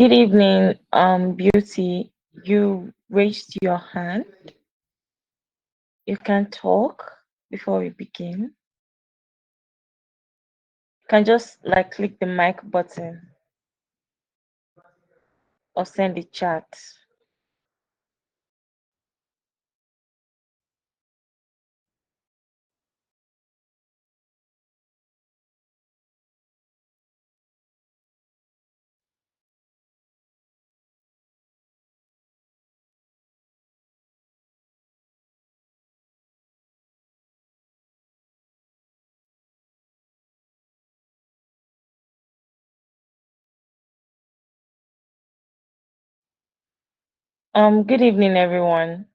Good evening, Beauty. You raised your hand. You can talk before we begin. You can just click the mic button or send the chat. Good evening, everyone.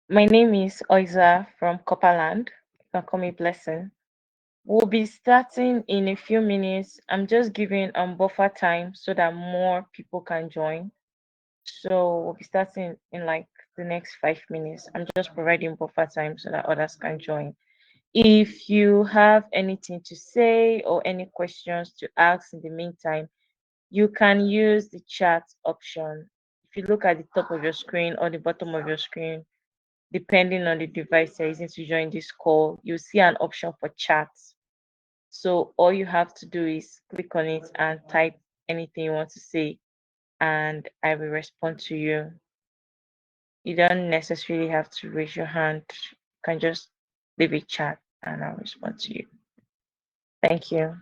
My name is Oiza from Corperland. You can call me Blessing. We'll be starting in a few minutes. I'm just giving buffer time so that more people can join. So we'll be starting in the next 5 minutes. I'm just providing buffer time so that others can join. If you have anything to say or any questions to ask in the meantime, you can use the chat option. If you look at the top of your screen or the bottom of your screen, depending on the device you're using to join this call, you'll see an option for chat. So all you have to do is click on it and type anything you want to say, and I will respond to you. You don't necessarily have to raise your hand. You can just leave a chat and I'll respond to you. Thank you.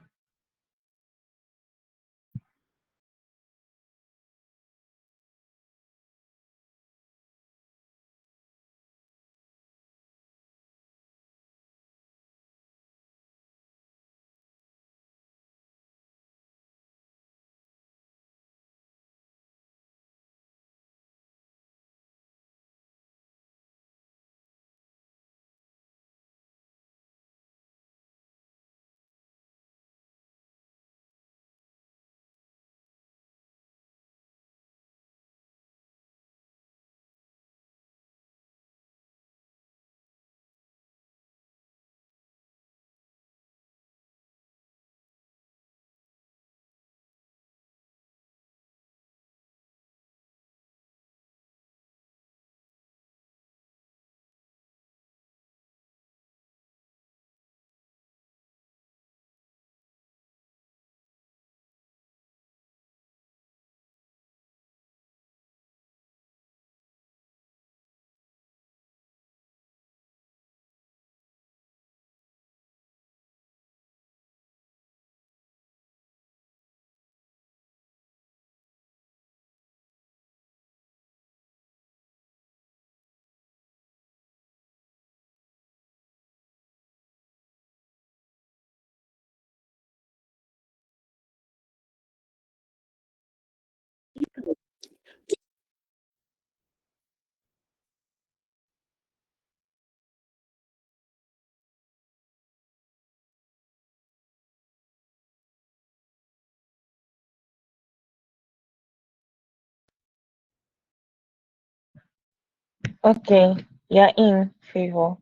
Okay, you're in favor.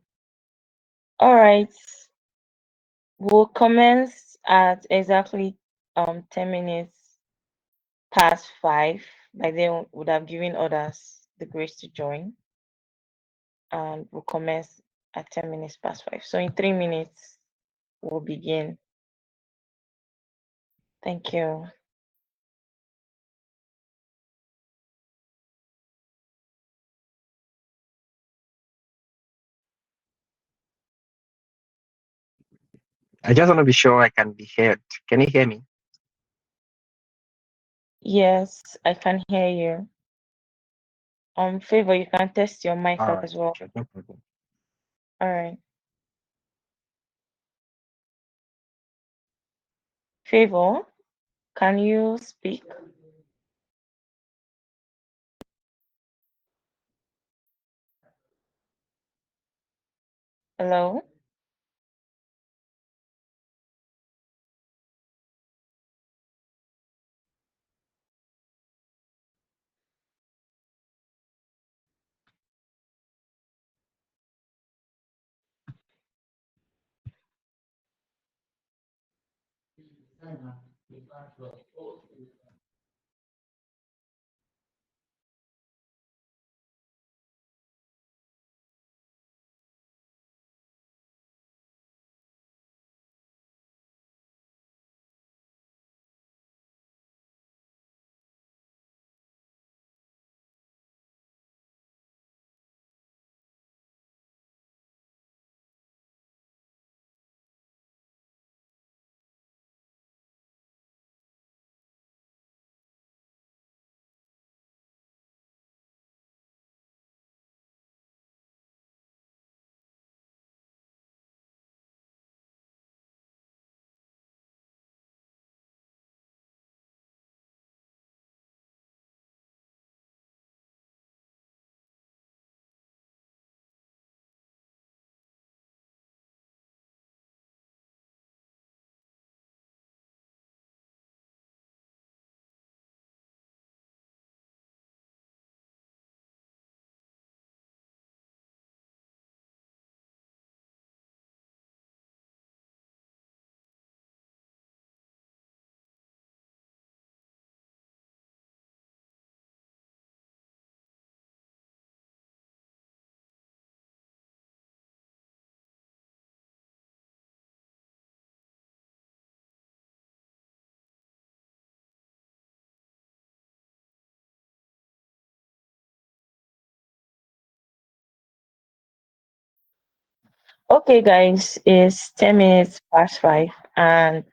All right. We'll commence at exactly 10 minutes past 5. By then would have given others the grace to join. And we'll commence at 10 minutes past 5. So in 3 minutes we'll begin. Thank you. I just want to be sure I can be heard. Can you hear me? Yes, I can hear you. Favor, you can test your mic All right, as well. sure, no problem. All right. Favor, can you speak? Hello? Okay, guys, it's 10 minutes past 5, and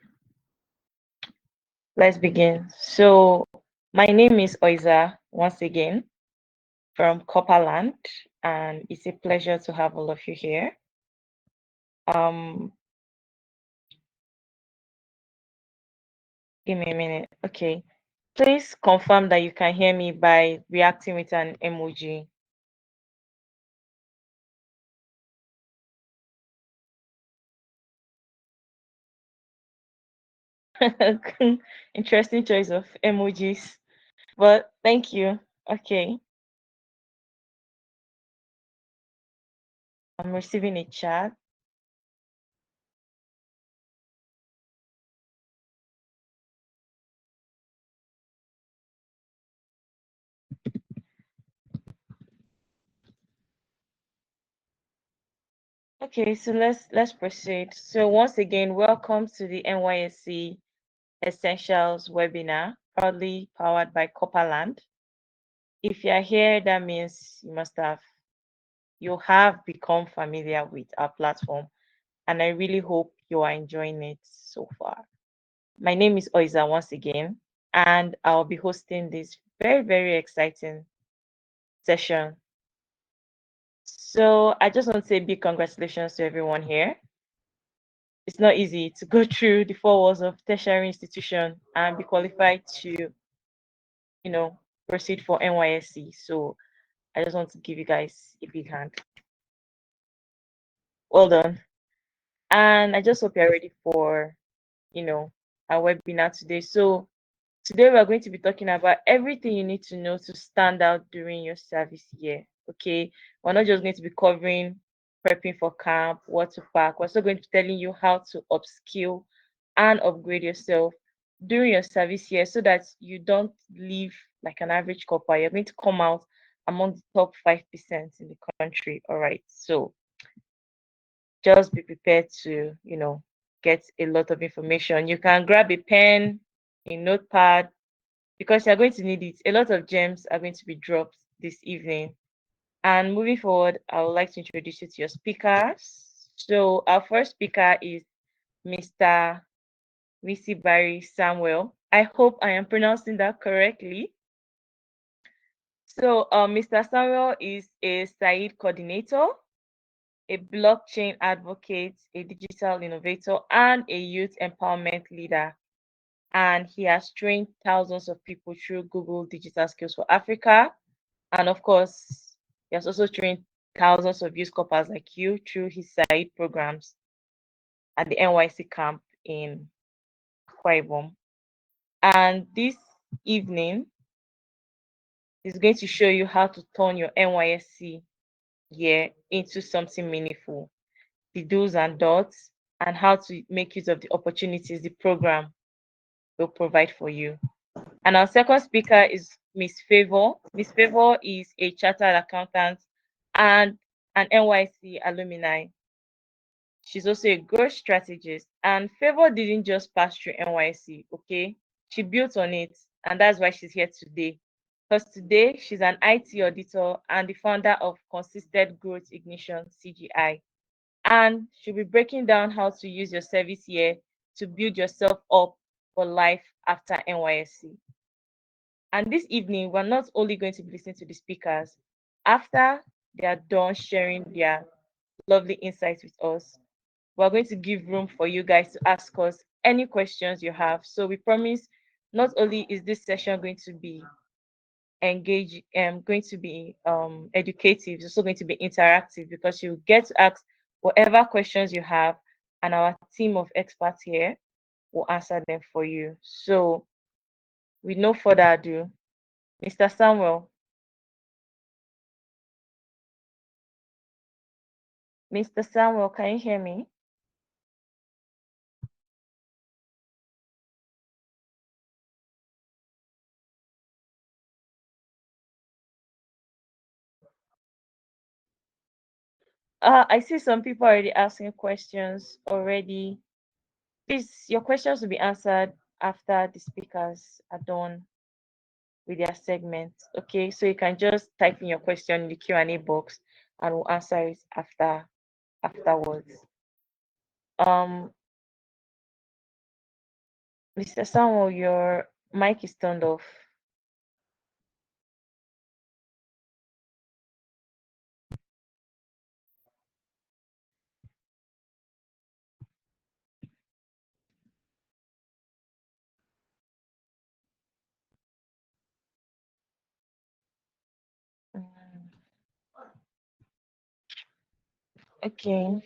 let's begin. So, my name is Oiza once again from Corperland, and it's a pleasure to have all of you here. Um, Give me a minute. Okay. Please confirm that you can hear me by reacting with an emoji. Interesting choice of emojis, but thank you. Okay. I'm receiving a chat. Okay, so let's proceed. So once again, welcome to the NYSC Essentials webinar, proudly powered by Corperland. If you are here, that means you have become familiar with our platform, and I really hope you are enjoying it so far. My name is Oiza once again, and I'll be hosting this very, very exciting session. So I just want to say big congratulations to everyone here. It's not easy to go through the four walls of tertiary institution and be qualified to, proceed for NYSC. So I just want to give you guys a big hand. Well done. And I just hope you're ready for, our webinar today. So today we're going to be talking about everything you need to know to stand out during your service year. Okay. We're not just going to be covering prepping for camp, what to pack. We're also going to be telling you how to upskill and upgrade yourself during your service year so that you don't live like an average corper. You're going to come out among the top 5% in the country. All right. So just be prepared to, get a lot of information. You can grab a pen, a notepad, because you're going to need it. A lot of gems are going to be dropped this evening. And moving forward, I would like to introduce you to your speakers. So our first speaker is Mr. Barry Samuel. I hope I am pronouncing that correctly. So Mr. Samuel is a SAED coordinator, a blockchain advocate, a digital innovator, and a youth empowerment leader. And he has trained thousands of people through Google Digital Skills for Africa. And of course, he has also trained thousands of youth corpers like you through his side programs at the NYC camp in Akwa Ibom. And this evening is going to show you how to turn your NYSC year into something meaningful, the do's and don'ts, and how to make use of the opportunities the program will provide for you. And our second speaker is Miss Favor. Miss Favor is a chartered accountant and an NYC alumni. She's also a growth strategist. And Favor didn't just pass through NYC, okay? She built on it, and that's why she's here today. Because today she's an IT auditor and the founder of Consistent Growth Ignition CGI. And she'll be breaking down how to use your service year to build yourself up for life after NYSC. And this evening, we're not only going to be listening to the speakers, after they are done sharing their lovely insights with us, we're going to give room for you guys to ask us any questions you have. So we promise not only is this session going to be engaging, going to be educative, it's also going to be interactive because you get to ask whatever questions you have, and our team of experts here will answer them for you. So with no further ado, Mr. Samuel. Mr. Samuel, can you hear me? I see some people already asking questions already. Please, your questions will be answered after the speakers are done with their segment. Okay, so you can just type in your question in the Q&A box and we'll answer it after afterwards. Mr. Samuel, your mic is turned off. Mm, Okay.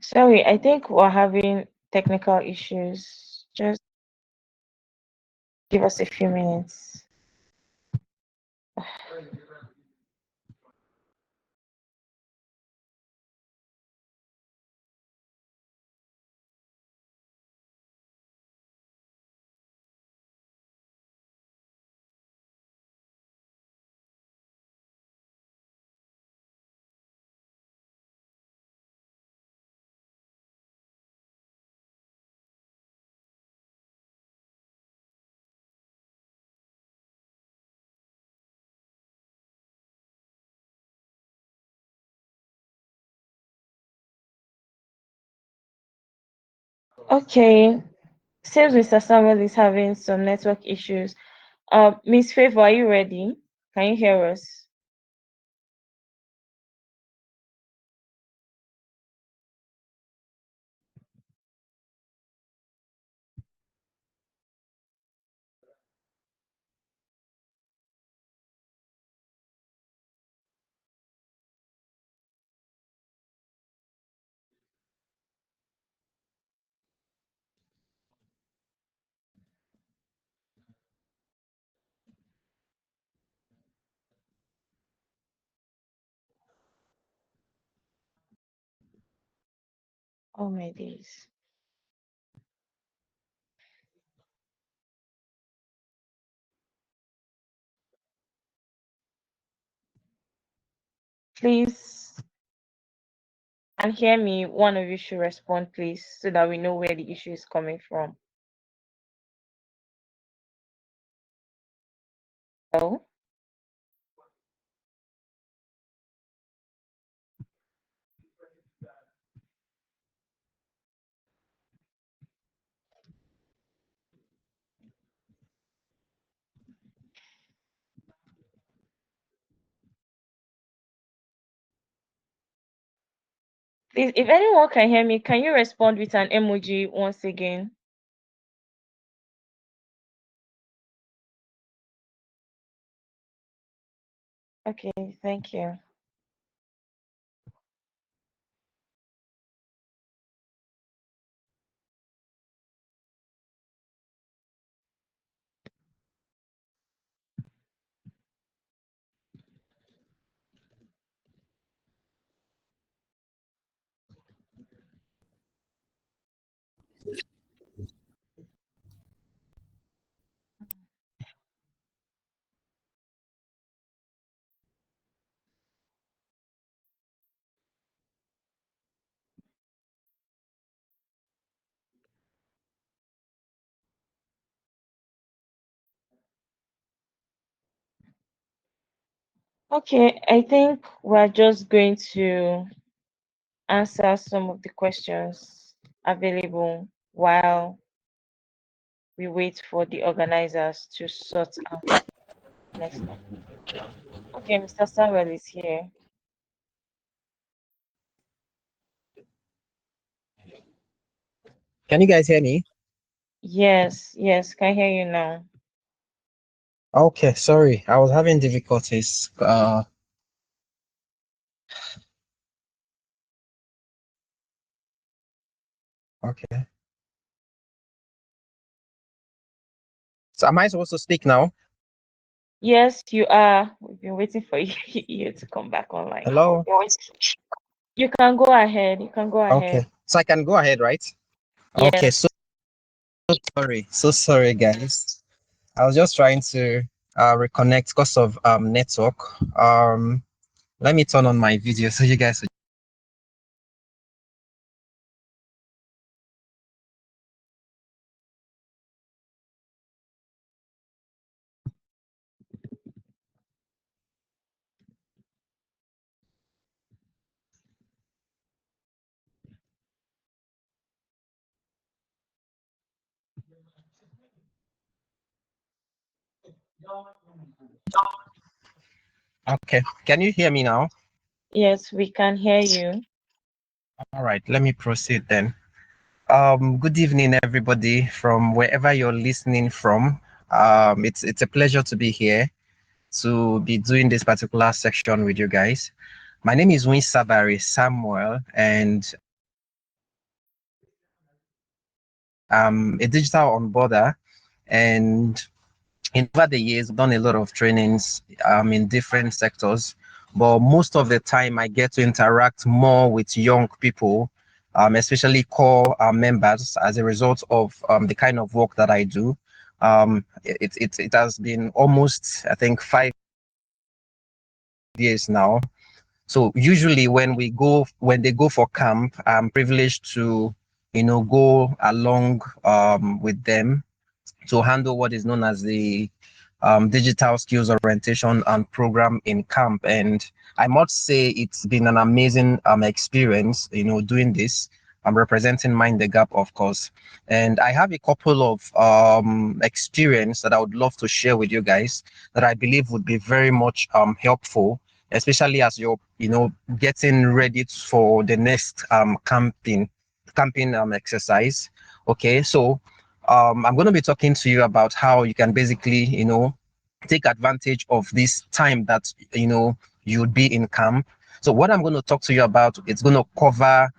Sorry, I think we're having technical issues. Just give us a few minutes. Okay. Seems Mr. Samuel is having some network issues. Miss Favor, are you ready? Can you hear us? Oh my days. Please, and hear me. One of you should respond, please, so that we know where the issue is coming from. Hello? Please, if anyone can hear me, can you respond with an emoji once again? Okay, thank you. Okay, I think we're just going to answer some of the questions available while we wait for the organizers to sort out next step. Okay, Mr. Samuel is here. Can you guys hear me? Yes, yes, can hear you now. Okay, sorry. I was having difficulties. Okay. So am I supposed to speak now? Yes, you are. We've been waiting for you to come back online. Hello? You can go ahead. You can go ahead. Okay. So I can go ahead, right? Okay, Yes. so sorry. So sorry, guys. I was just trying to reconnect because of network. Let me turn on my video so you guys Okay, can you hear me now? Yes, we can hear you. All right, let me proceed then. Good evening, everybody, from wherever you're listening from. It's a pleasure to be here to be doing this particular section with you guys. My name is Win Sabari Samuel, and I'm a digital onboarder. And in over the years, I've done a lot of trainings in different sectors, but most of the time I get to interact more with young people, especially core members, as a result of the kind of work that I do. It has been almost, I think, 5 years now. So usually when they go for camp, I'm privileged to, go along with them to handle what is known as the digital skills orientation and program in camp. And I must say it's been an amazing experience, doing this. I'm representing Mind the Gap, of course. And I have a couple of experience that I would love to share with you guys that I believe would be very much helpful, especially as you're, getting ready for the next camping exercise. Okay, so I'm going to be talking to you about how you can basically, take advantage of this time that, you'd be in camp. So what I'm going to talk to you about, it's going to cover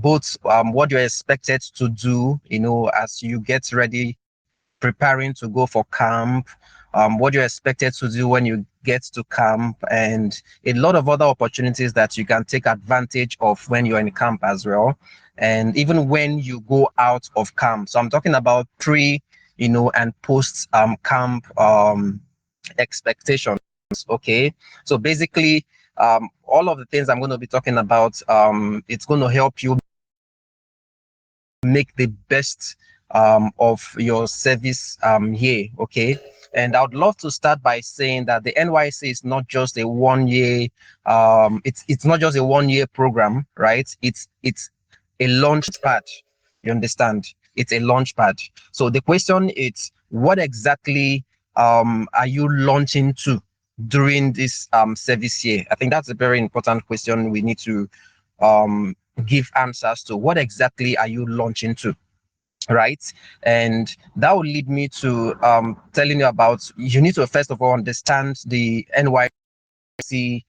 both what you're expected to do, as you get ready, preparing to go for camp, what you're expected to do when you get to camp, and a lot of other opportunities that you can take advantage of when you're in camp as well. And even when you go out of camp. So I'm talking about pre, and post camp expectations. Okay. So basically, all of the things I'm going to be talking about, it's going to help you make the best of your service here. Okay. And I would love to start by saying that the NYSC is not just a 1 year, it's not just a 1 year program, right? It's a launch pad. You understand? It's a launch pad. So the question is, what exactly are you launching to during this service year? I think that's a very important question we need to um give answers to. What exactly are you launching to, right? And that will lead me to telling you about, you need to first of all understand the NYSC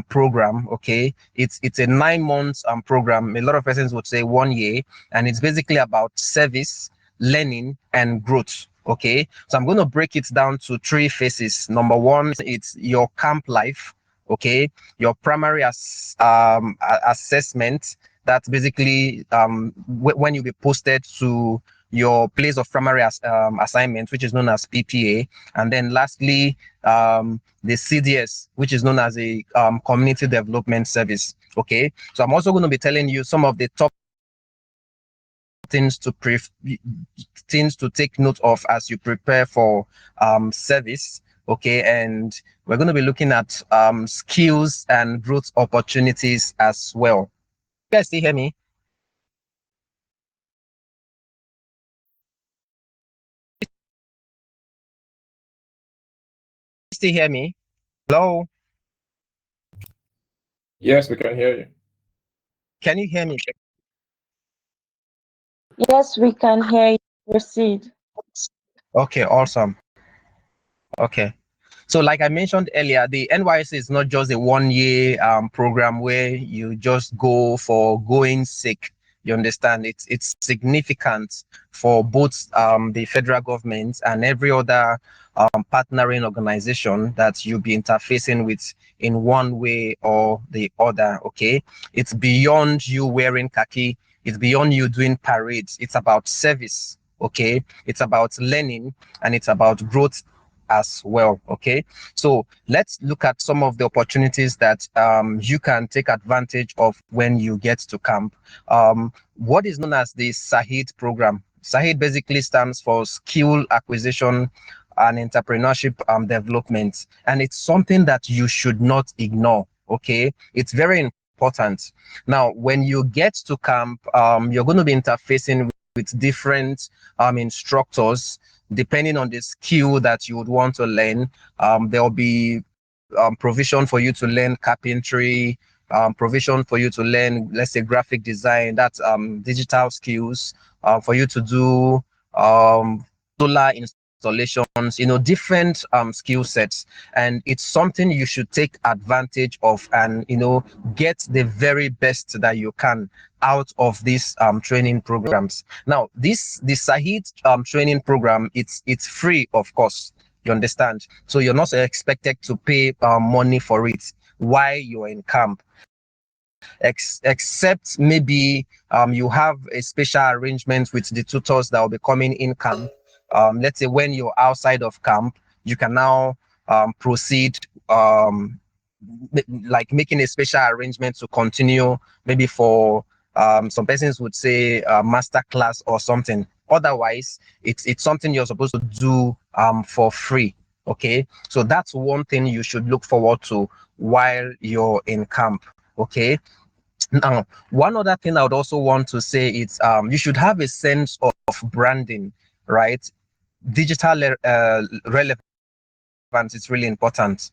program. Okay, it's a 9 months program. A lot of persons would say 1 year, and it's basically about service, learning, and growth. Okay, so I'm going to break it down to three phases. Number one, it's your camp life. Okay, your primary assessment. That's basically when you be posted to your place of primary assignment, which is known as PPA. And then lastly, the CDS, which is known as a community development service. Okay, so I'm also going to be telling you some of the top things to things to take note of as you prepare for service. Okay, and we're going to be looking at skills and growth opportunities as well. You guys still hear me? Still hear me? Hello? Yes, we can hear you. Can you hear me? Yes, we can hear you. Proceed. Okay, awesome. Okay. So like I mentioned earlier, the NYSC is not just a 1 year program where you just go for going sake. You understand? It's significant for both the federal government and every other partnering organization that you'll be interfacing with in one way or the other. Okay. It's beyond you wearing khaki. It's beyond you doing parades. It's about service. Okay. It's about learning, and it's about growth as well. Okay, so let's look at some of the opportunities that you can take advantage of when you get to camp. What is known as the SAED program. SAED basically stands for skill acquisition and entrepreneurship development, and it's something that you should not ignore. Okay, it's very important. Now when you get to camp, you're going to be interfacing with different instructors depending on the skill that you would want to learn. There will be provision for you to learn carpentry, provision for you to learn, let's say, graphic design, that's digital skills, for you to do solar installations, different skill sets. And it's something you should take advantage of and, get the very best that you can out of these training programs. Now, the SAED training program, it's free, of course. You understand? So you're not expected to pay money for it while you're in camp, except maybe you have a special arrangement with the tutors that will be coming in camp. Let's say when you're outside of camp, you can now proceed, like making a special arrangement to continue, maybe for some persons would say master class or something. Otherwise, it's something you're supposed to do for free. Okay, so that's one thing you should look forward to while you're in camp. Okay, now one other thing I would also want to say is you should have a sense of branding, right? Digital relevance is really important.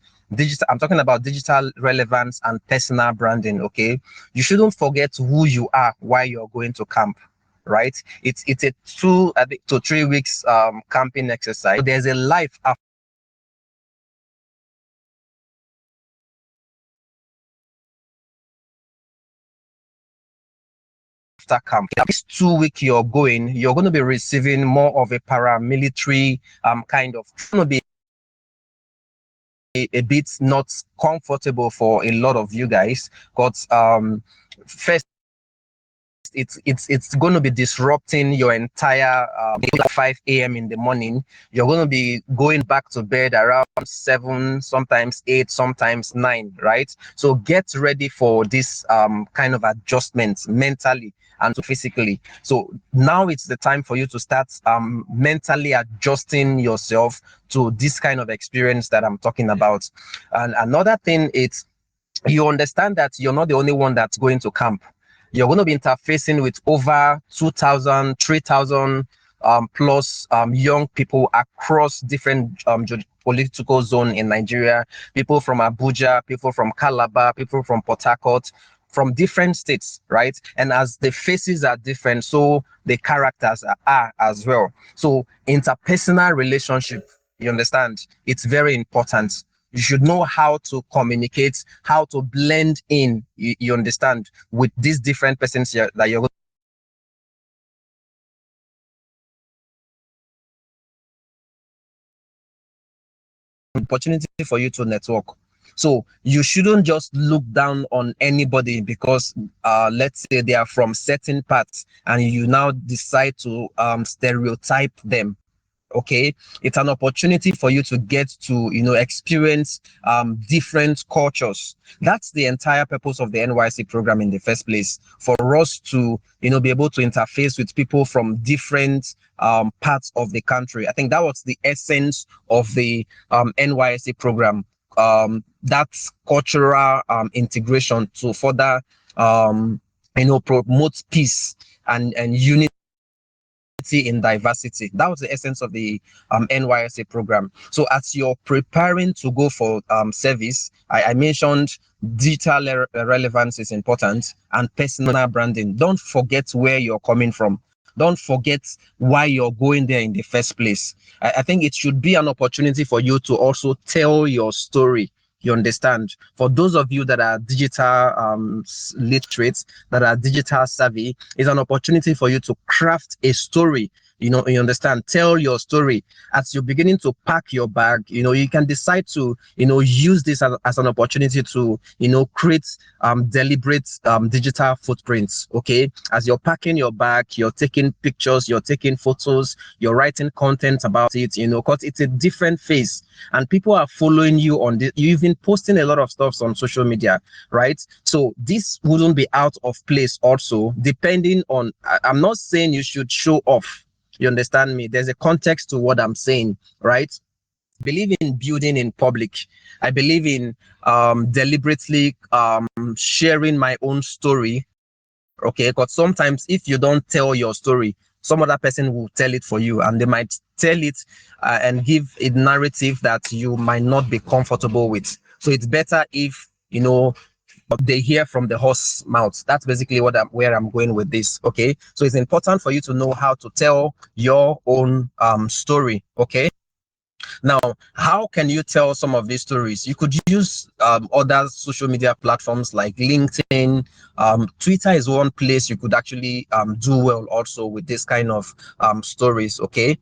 I'm talking about digital relevance and personal branding. Okay, you shouldn't forget who you are while you're going to camp, right? It's a 2 to 3 weeks camping exercise. There's a life after camp. This 2 week you're going to be receiving more of a paramilitary kind of, it's going to be a bit not comfortable for a lot of you guys, because first, it's going to be disrupting your entire 5 a.m. in the morning. You're going to be going back to bed around 7, sometimes 8, sometimes 9, right? So get ready for this kind of adjustments mentally and physically. So now it's the time for you to start mentally adjusting yourself to this kind of experience that I'm talking about. And another thing is, you understand that you're not the only one that's going to camp. You're going to be interfacing with over 2,000, 3,000 plus young people across different political zone in Nigeria. People from Abuja, people from Calabar, people from Port Harcourt, from different states, right? And as the faces are different, so the characters are as well. So interpersonal relationship, you understand, it's very important. You should know how to communicate, how to blend in, you understand, with these different persons that you're opportunity for you to network. So you shouldn't just look down on anybody because let's say they are from certain parts and you now decide to stereotype them. Okay, it's an opportunity for you to get to experience different cultures. That's the entire purpose of the NYSC program in the first place, for us to be able to interface with people from different parts of the country. I think that was the essence of the NYSC program, that's cultural integration to further promote peace and unity in diversity. That was the essence of the NYSC program. So as you're preparing to go for service, I mentioned digital relevance is important, and personal branding. Don't forget where you're coming from. Don't forget why you're going there in the first place. I think it should be an opportunity for you to also tell your story. You understand? For those of you that are digital literate, that are digital savvy, is an opportunity for you to craft a story. You understand? Tell your story. As you're beginning to pack your bag, you can decide to, use this as an opportunity to, create deliberate digital footprints. Okay. As you're packing your bag, you're taking pictures, you're taking photos, you're writing content about it, because it's a different phase and people are following you on this. You've been posting a lot of stuff on social media, right? So this wouldn't be out of place also, depending on, I'm not saying you should show off. You understand me? There's a context to what I'm saying, right? I believe in building in public. I believe in deliberately sharing my own story. Okay, because sometimes if you don't tell your story, some other person will tell it for you, and they might tell it and give a narrative that you might not be comfortable with. So it's better if they hear from the horse mouth. That's basically where I'm going with this. Okay, so it's important for you to know how to tell your own story. Okay. Now, how can you tell some of these stories? You could use other social media platforms like LinkedIn. Twitter is one place you could actually do well also with this kind of stories. Okay.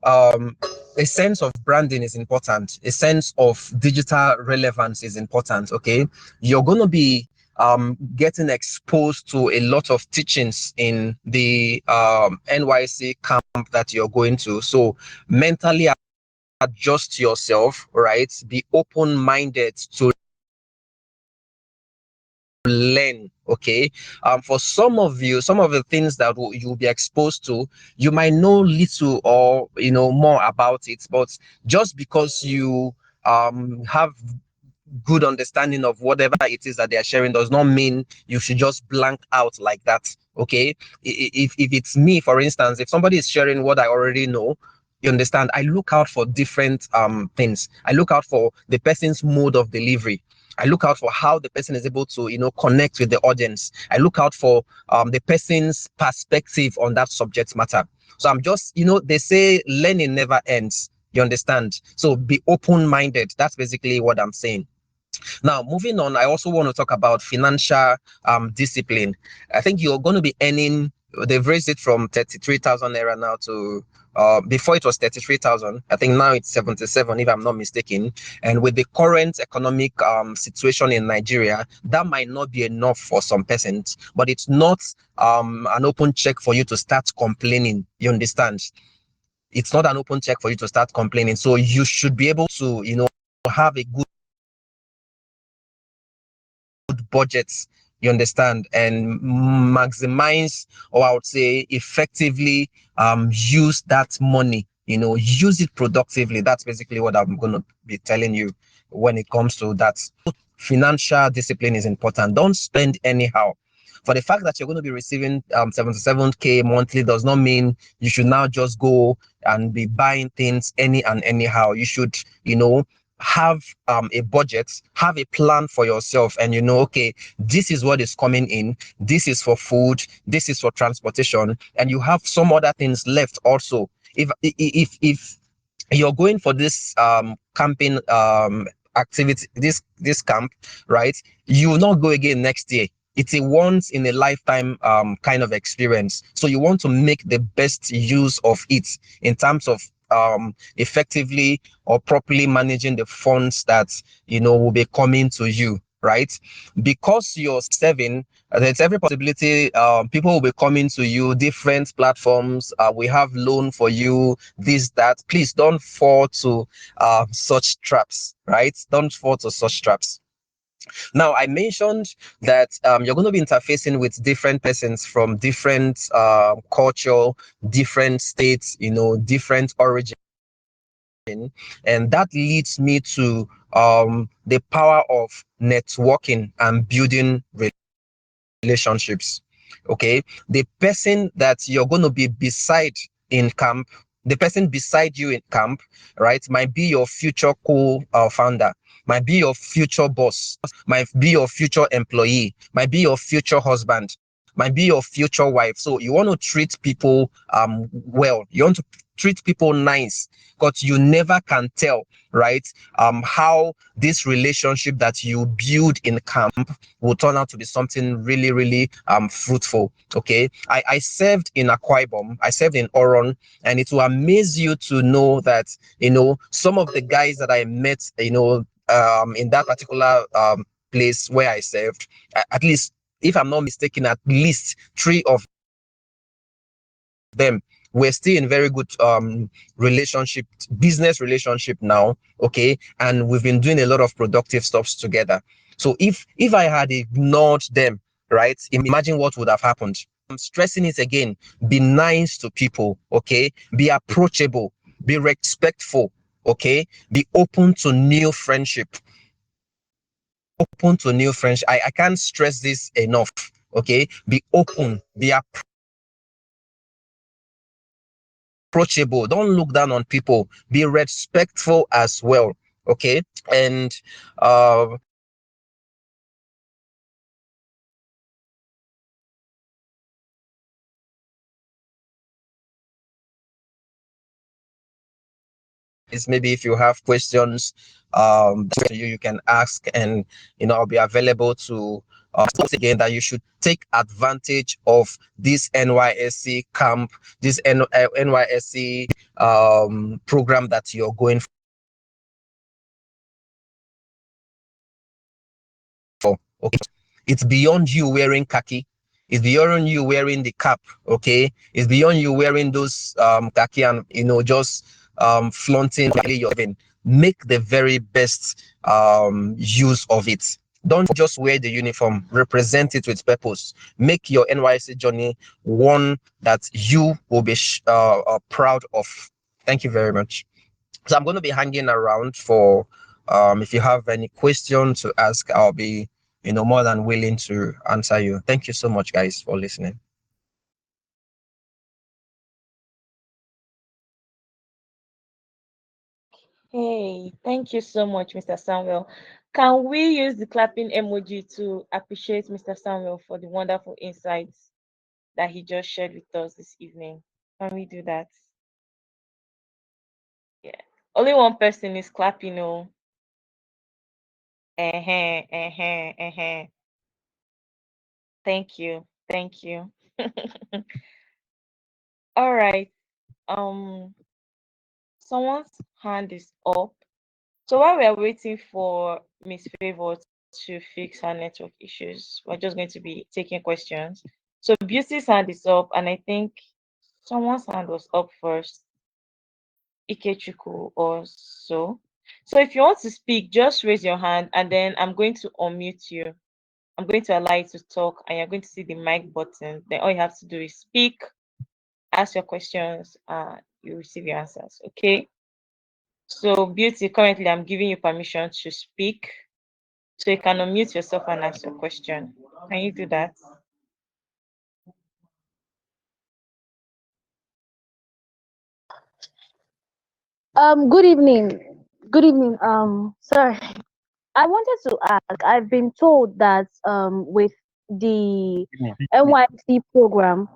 A sense of branding is important. A sense of digital relevance is important. Okay. You're going to be getting exposed to a lot of teachings in the NYSC camp that you're going to. So mentally adjust yourself, right? Be open-minded to learn. Okay. For some of you, some of the things that you'll be exposed to, you might know little or more about it, but just because you have good understanding of whatever it is that they are sharing does not mean you should just blank out like that. Okay. If it's me, for instance, if somebody is sharing what I already know, you understand, I look out for different things. I look out for the person's mode of delivery. I look out for how the person is able to connect with the audience. I look out for the person's perspective on that subject matter. So I'm just, they say learning never ends. You understand? So be open-minded. That's basically what I'm saying. Now, moving on, I also want to talk about financial discipline. I think you're going to be earning, they've raised it from 33,000 naira now to, before it was 33,000. I think now it's 77, if I'm not mistaken. And with the current economic situation in Nigeria, that might not be enough for some persons, but it's not an open check for you to start complaining. You understand? It's not an open check for you to start complaining. So you should be able to, have a good budgets, you understand, and maximize, or I would say effectively use that money, use it productively. That's basically what I'm going to be telling you when it comes to that. Financial discipline is important. Don't spend anyhow. For the fact that you're going to be receiving 77K monthly does not mean you should now just go and be buying things any and anyhow. You should, have a budget, have a plan for yourself, and okay, this is what is coming in, this is for food, this is for transportation, and you have some other things left also. If you're going for this camping activity, this camp, right, you will not go again next year. It's a once in a lifetime kind of experience. So you want to make the best use of it in terms of effectively or properly managing the funds that will be coming to you, right? Because you're serving, there's every possibility people will be coming to you, different platforms. We have loan for you, this, that. Please don't fall to such traps, right? Don't fall to such traps. Now, I mentioned that you're going to be interfacing with different persons from different culture, different states, different origin. And that leads me to the power of networking and building relationships. Okay. The person that you're going to be beside in camp, the person beside you in camp, right, might be your future co-founder, might be your future boss, might be your future employee, might be your future husband, might be your future wife. So you want to treat people well. You want to treat people nice, because you never can tell, right, how this relationship that you build in camp will turn out to be something really, really fruitful. Okay. I served in Akwa Ibom, I served in Oron, and it will amaze you to know that, some of the guys that I met, in that particular place where I served, at least, if I'm not mistaken, at least 3 of them we're still in very good relationship, business relationship now. Okay. And we've been doing a lot of productive stuff together. So if I had ignored them, right, imagine what would have happened. I'm stressing it again. Be nice to people. Okay. Be approachable, be respectful. Okay. Be open to new friendship. Open to new friendship. I can't stress this enough. Okay, be open, be approachable. Don't look down on people. Be respectful as well. Okay, and is maybe if you have questions you can ask, and I'll be available to once again that you should take advantage of this NYSC camp, this NYSC program that you're going for. Okay, it's beyond you wearing khaki. It's beyond you wearing the cap. Okay, it's beyond you wearing those khaki and just flaunting your event. Make the very best use of it. Don't just wear the uniform. Represent it with purpose. Make your NYC journey one that you will be proud of. Thank you very much. So I'm going to be hanging around for if you have any questions to ask, I'll be more than willing to answer you. Thank you so much, guys, for listening. Hey, thank you so much, Mr. Samuel. Can we use the clapping emoji to appreciate Mr. Samuel for the wonderful insights that he just shared with us this evening? Can we do that? Yeah. Only one person is clapping, oh. Thank you. Thank you. All right. Um, someone's hand is up. So while we are waiting for Miss Favor to fix her network issues, we're just going to be taking questions. So Beauty's hand is up, and I think someone's hand was up first, Ikechuku or so. So if you want to speak, just raise your hand, and then I'm going to unmute you. I'm going to allow you to talk, and you're going to see the mic button. Then all you have to do is speak, ask your questions, you receive your answers. Okay. So Beauty, currently I'm giving you permission to speak. So you can unmute yourself and ask your question. Can you do that? Good evening. Good evening. Sorry. I wanted to ask, I've been told that with the NYC program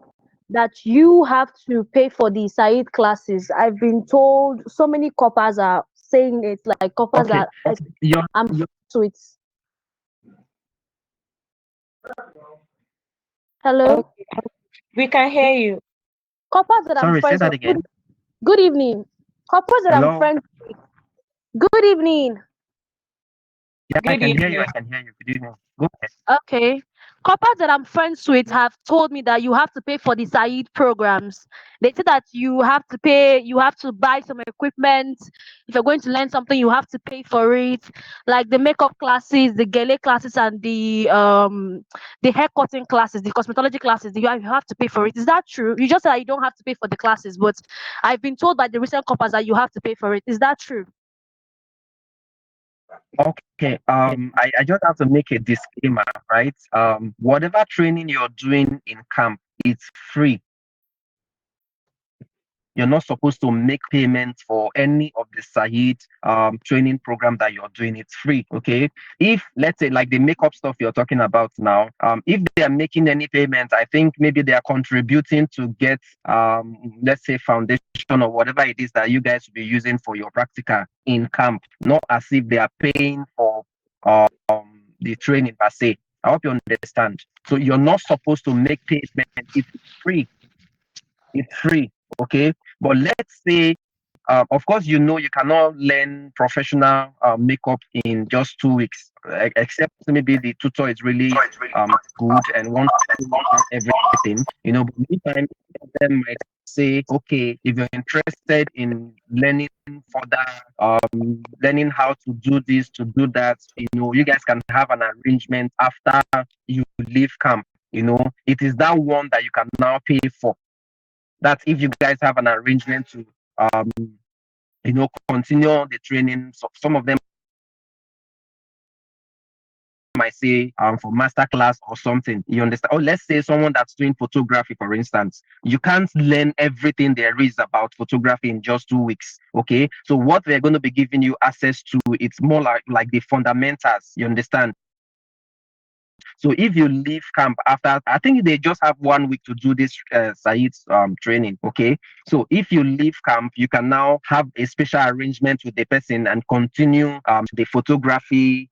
that you have to pay for the SAED classes. I've been told so many coppers are saying it, like coppers Okay. that I'm to it. Hello? Okay. We can hear you. Coppers that I'm Sorry, say friends that with. again. Good evening. Coppers that I'm Hello. friends with. Good evening. Yeah, I Good can hear you. evening. I can hear you. Good evening. Go ahead. Okay. Coppers that I'm friends with have told me that you have to pay for the SAED programs. They say that you have to pay, you have to buy some equipment. If you're going to learn something, you have to pay for it. Like the makeup classes, the gele classes, and the hair cutting classes, the cosmetology classes, you have to pay for it. Is that true? You just said that you don't have to pay for the classes, but I've been told by the recent coppers that you have to pay for it. Is that true? Okay. I just have to make a disclaimer, right? Whatever training you're doing in camp, it's free. You're not supposed to make payments for any of the SAED training program that you're doing. It's free. Okay. If let's say like the makeup stuff you're talking about now, if they are making any payments, I think maybe they are contributing to get let's say foundation or whatever it is that you guys will be using for your practical in camp, not as if they are paying for um the training per se. I hope you understand. So you're not supposed to make payment. It's free. It's free. Okay. But let's say, of course, you cannot learn professional makeup in just 2 weeks, except maybe the tutor is really good and wants to learn everything. But many times them might say, okay, if you're interested in learning further, learning how to do this, to do that, you guys can have an arrangement after you leave camp. It is that one that you can now pay for. That's if you guys have an arrangement to continue the training. So some of them might say for master class or something. You understand? Or let's say someone that's doing photography, for instance. You can't learn everything there is about photography in just 2 weeks. Okay. So what we're going to be giving you access to, it's more like the fundamentals. You understand? So if you leave camp after, I think they just have 1 week to do this SAED training. Okay. So if you leave camp, you can now have a special arrangement with the person and continue the photography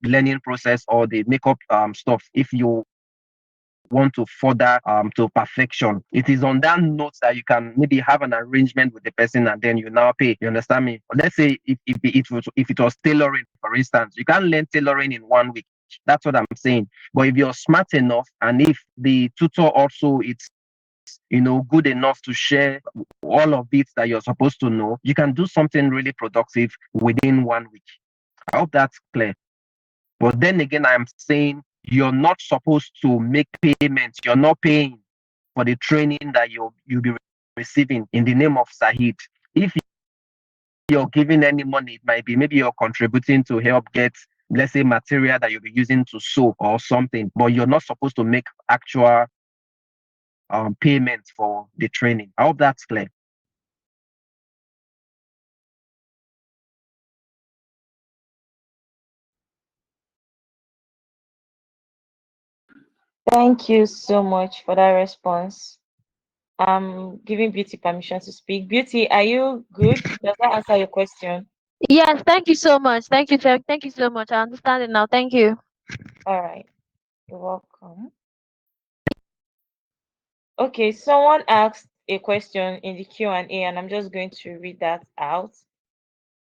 learning process or the makeup stuff if you want to further to perfection. It is on that note that you can maybe have an arrangement with the person and then you now pay. You understand me? Let's say if it was tailoring, for instance, you can't learn tailoring in 1 week. That's what I'm saying. But if you're smart enough and if the tutor also it's good enough to share all of it that you're supposed to know, you can do something really productive within 1 week. I hope that's clear. But then again, I'm saying you're not supposed to make payments. You're not paying for the training that you'll be receiving in the name of SAED. If you're giving any money, it might be maybe you're contributing to help get, let's say, material that you'll be using to sew or something, but you're not supposed to make actual payments for the training. I hope that's clear. Thank you so much for that response. I'm giving Beauty permission to speak. Beauty, are you good? Does that answer your question? Yes, thank you so much. Thank you so much. I understand it now. Thank you. All right. You're welcome. Okay, someone asked a question in the Q&A and I'm just going to read that out.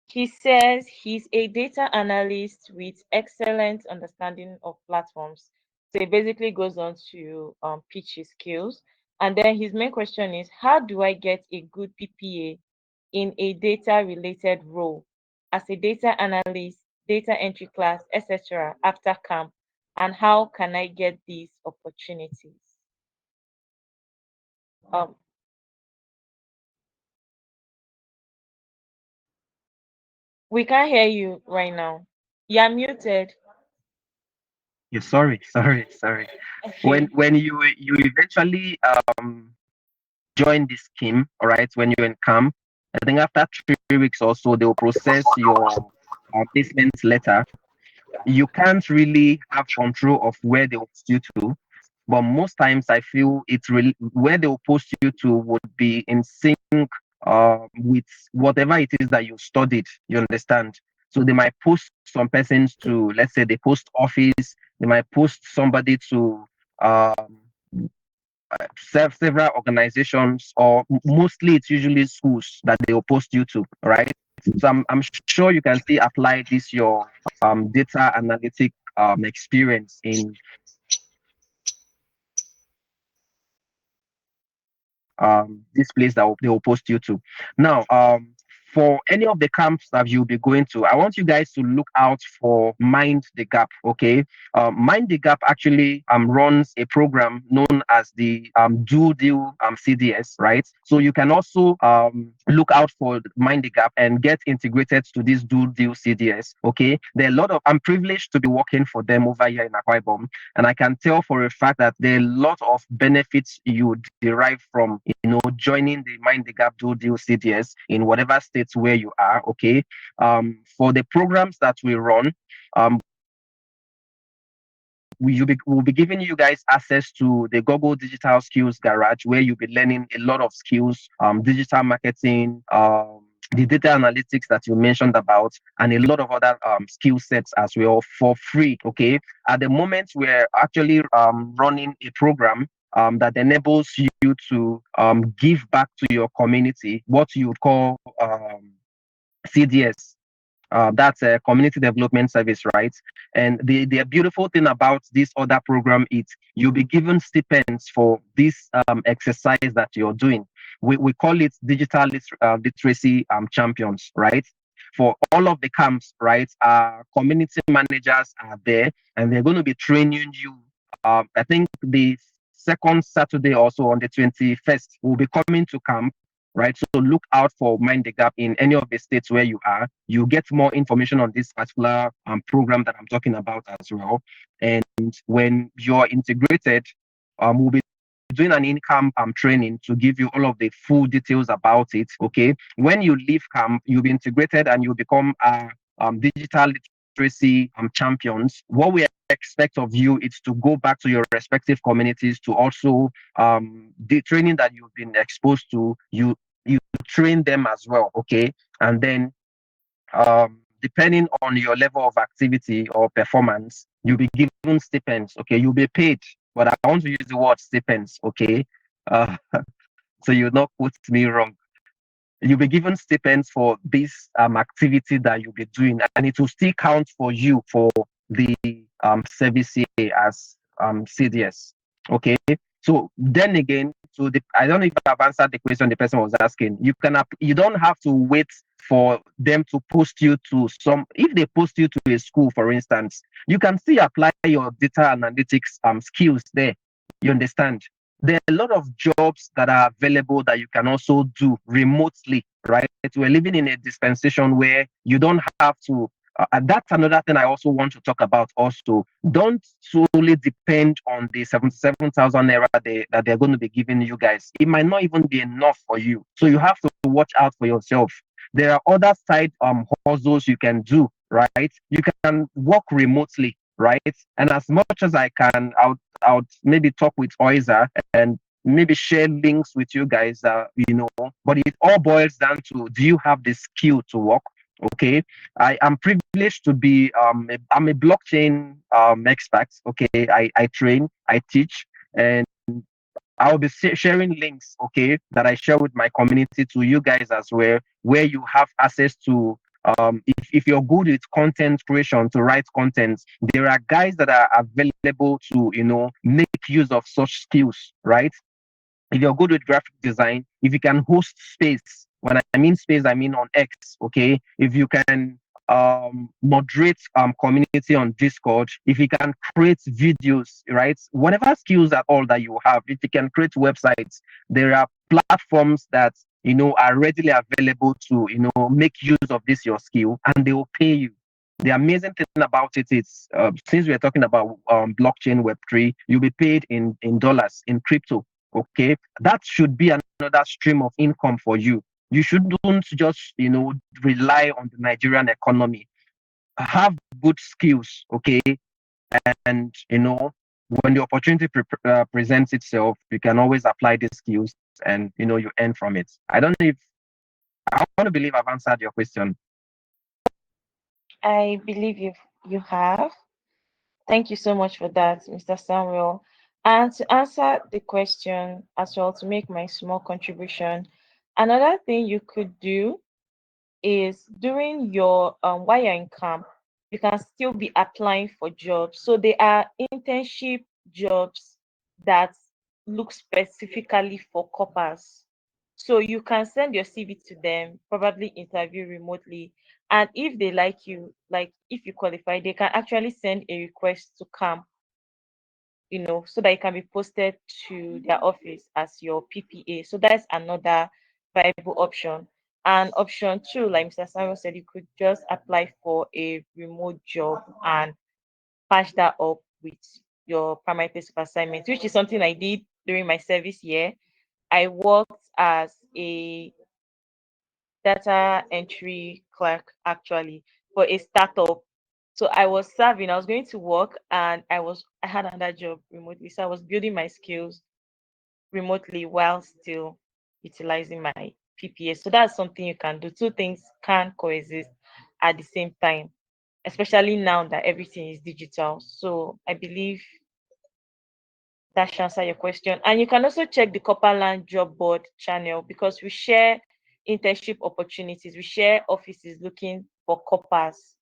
He says he's a data analyst with excellent understanding of platforms. So he basically goes on to pitch his skills. And then his main question is, how do I get a good PPA in a data related role as a data analyst, data entry class, etc. after camp? And how can I get these opportunities? Um, we can't hear you right now. You're muted. Yeah, sorry. When Okay. you eventually join the scheme, all right, when you're in camp, I think after 3 weeks or so, they'll process your placement letter. You can't really have control of where they will post you to, but most times I feel it's really where they will post you to would be in sync with whatever it is that you studied. You understand? So they might post some persons to, let's say, the post office. They might post somebody to um, several organizations, or mostly it's usually schools that they will post you to, right? So I'm sure you can still apply this your data analytic experience in this place that they will post you to. Now, for any of the camps that you'll be going to, I want you guys to look out for Mind the Gap. Okay, Mind the Gap actually runs a program known as the Do Deal CDS, right? So you can also look out for Mind the Gap and get integrated to this Do Deal CDS. Okay, there are a lot of, I'm privileged to be working for them over here in Akwa Ibom, and I can tell for a fact that there are a lot of benefits you derive from joining the Mind the Gap Do Deal CDS in whatever states where you are. Okay, for the programs that we run, we'll be giving you guys access to the Google Digital Skills Garage, where you'll be learning a lot of skills, digital marketing, the data analytics that you mentioned about, and a lot of other skill sets as well for free. Okay, at the moment we're actually running a program that enables you to give back to your community, what you would call CDS. That's a community development service, right? And the beautiful thing about this other program is you'll be given stipends for this exercise that you're doing. We call it digital literacy champions, right? For all of the camps, right? Community managers are there and they're going to be training you. I think the second Saturday also on the 21st, we'll be coming to camp right? So look out for Mind the Gap in any of the states where you are. You get more information on this particular program that I'm talking about as well. And when you're integrated, we'll be doing an in-camp training to give you all of the full details about it. Okay, when you leave camp, you'll be integrated and you'll become digital literacy champions. What we expect of you is to go back to your respective communities to also the training that you've been exposed to, you train them as well. Okay, and then depending on your level of activity or performance, you'll be given stipends. Okay, you'll be paid, but I want to use the word stipends. Okay, uh, so you'll not quote me wrong. You'll be given stipends for this activity that you'll be doing, and it will still count for you for the service CA as CDS. Okay, so then again, I don't know if I've answered the question the person was asking. You don't have to wait for them to post you to some. If they post you to a school, for instance, you can still apply your data analytics skills there. You understand? There are a lot of jobs that are available that you can also do remotely, right? We're living in a dispensation where you don't have to. And that's another thing I also want to talk about. Also, don't solely depend on the 77,000 naira that they're going to be giving you guys. It might not even be enough for you, so you have to watch out for yourself. There are other side hustles you can do, right? You can work remotely, right? And as much as I can, I'll maybe talk with Oiza and maybe share links with you guys, but it all boils down to, do you have the skill to work? Okay, I am privileged to be I'm a blockchain expert. Okay, I train, I teach, and I'll be sharing links, okay, that I share with my community to you guys as well, where you have access to. If you're good with content creation, to write content, there are guys that are available to, make use of such skills, right? If you're good with graphic design, if you can host space, when I mean space, I mean on X, okay? If you can moderate community on Discord, if you can create videos, right? Whatever skills at all that you have, if you can create websites, there are platforms that are readily available to make use of this your skill, and they will pay you. The amazing thing about it is, since we're talking about blockchain Web3, you'll be paid in dollars, in crypto. Okay, that should be another stream of income for you. You shouldn't just rely on the Nigerian economy. Have good skills, okay, and when the opportunity presents itself, you can always apply these skills, and you earn from it. I don't know if I want to believe I've answered your question. I believe you have. Thank you so much for that, Mr. Samuel. And to answer the question as well, to make my small contribution, another thing you could do is during your while you're in camp, you can still be applying for jobs. So there are internship jobs that look specifically for corpers. So you can send your CV to them, probably interview remotely. And if they like you, like if you qualify, they can actually send a request to camp, so that it can be posted to their office as your PPA. So that's another viable option. And option two, like Mr. Samuel said, you could just apply for a remote job and patch that up with your primary place of assignment, which is something I did during my service year. I worked as a data entry clerk actually for a startup. So I was serving, I was going to work, and I had another job remotely. So I was building my skills remotely while still utilizing my PPS. So that's something you can do. Two things can coexist at the same time, especially now that everything is digital. So I believe that should answer your question. And you can also check the Corperland job board channel, because we share internship opportunities. We share offices looking for corpers,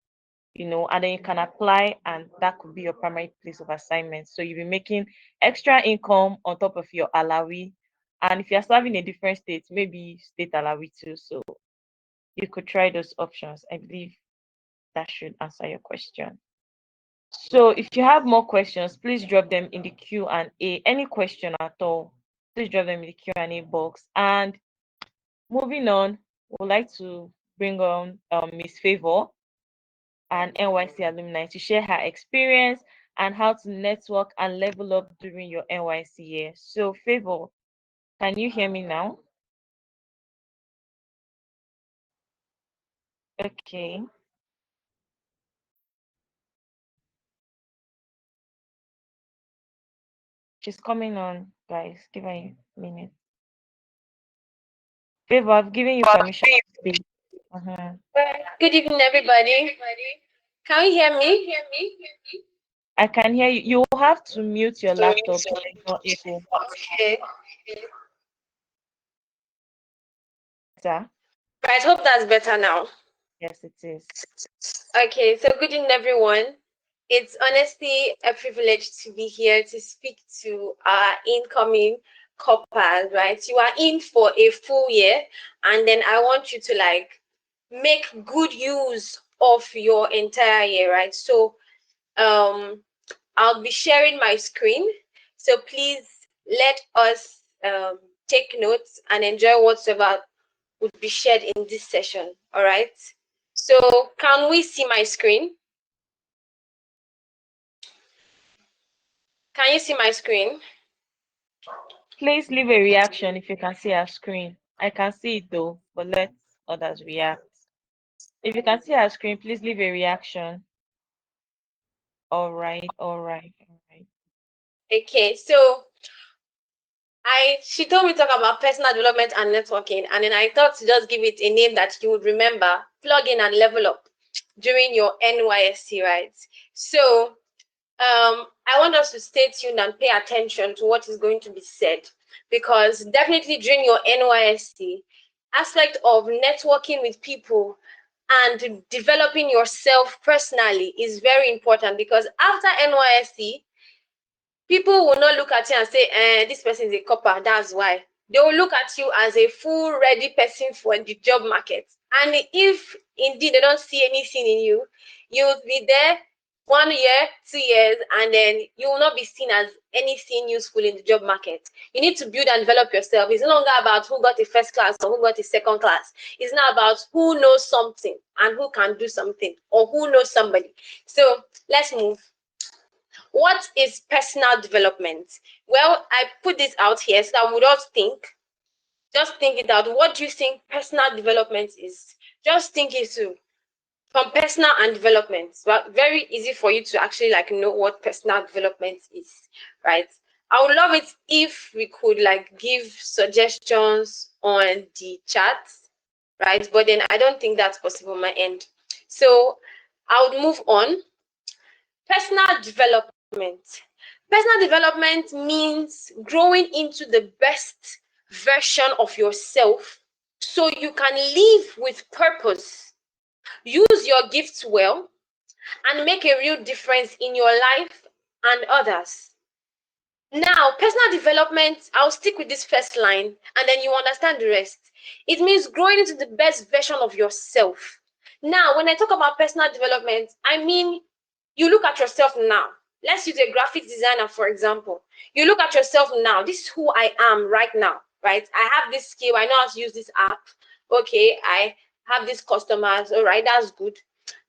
and then you can apply, and that could be your primary place of assignment. So you'll be making extra income on top of your alawi. And if you're serving a different state, maybe state alawi too. So you could try those options. I believe that should answer your question. So if you have more questions, please drop them in the Q&A. Any question at all, please drop them in the Q&A box. And moving on, we'd like to bring on Miss Favor, an NYSC alumni, to share her experience and how to network and level up during your NYSC year. So, Favor, can you hear me now? Okay. She's coming on, guys. Give her a minute. Favor, I've given you permission to speak. Good evening, everybody. Can you hear me? I can hear you. You will have to mute your laptop so it's not echo. Okay. Right, Hope that's better now. yes, it is. Okay, so good evening, everyone. It's honestly a privilege to be here to speak to our incoming corpers, right? You are in for a full year, and then I want you to make good use of your entire year, right? So I'll be sharing my screen. So please let us take notes and enjoy whatsoever would be shared in this session. All right. So can we see my screen? Can you see my screen? Please leave a reaction if you can see our screen. I can see it though, but let others react. If you can see our screen, please leave a reaction. All right. Okay, so she told me to talk about personal development and networking, and then I thought to just give it a name that you would remember, plug in and level up during your NYSC, right? So I want us to stay tuned and pay attention to what is going to be said, because definitely during your NYSC, aspect of networking with people and developing yourself personally is very important, because after NYSC, people will not look at you and say, this person is a copper, that's why. They will look at you as a full ready person for the job market. And if indeed they don't see anything in you, you'll be there 1 year, 2 years, and then you will not be seen as anything useful in the job market. You need to build and develop yourself. It's no longer about who got a first class or who got a second class. It's not about who knows something and who can do something or who knows somebody. So let's move. What is personal development? Well, I put this out here so that we don't think. Just think it out. What do you think personal development is? Just think it through. From personal and development, well, very easy for you to actually know what personal development is, right? I would love it if we could give suggestions on the chat, right? But then I don't think that's possible on my end. So I would move on. Personal development. Personal development means growing into the best version of yourself so you can live with purpose, use your gifts well, and make a real difference in your life and others. Now, personal development, I'll stick with this first line and then you understand the rest. It means growing into the best version of yourself. Now, when I talk about personal development, I mean you look at yourself now. Let's use a graphic designer, for example. You look at yourself now. This is who I am right now, right? I have this skill. I know how to use this app. Okay, I have these customers. All right, that's good.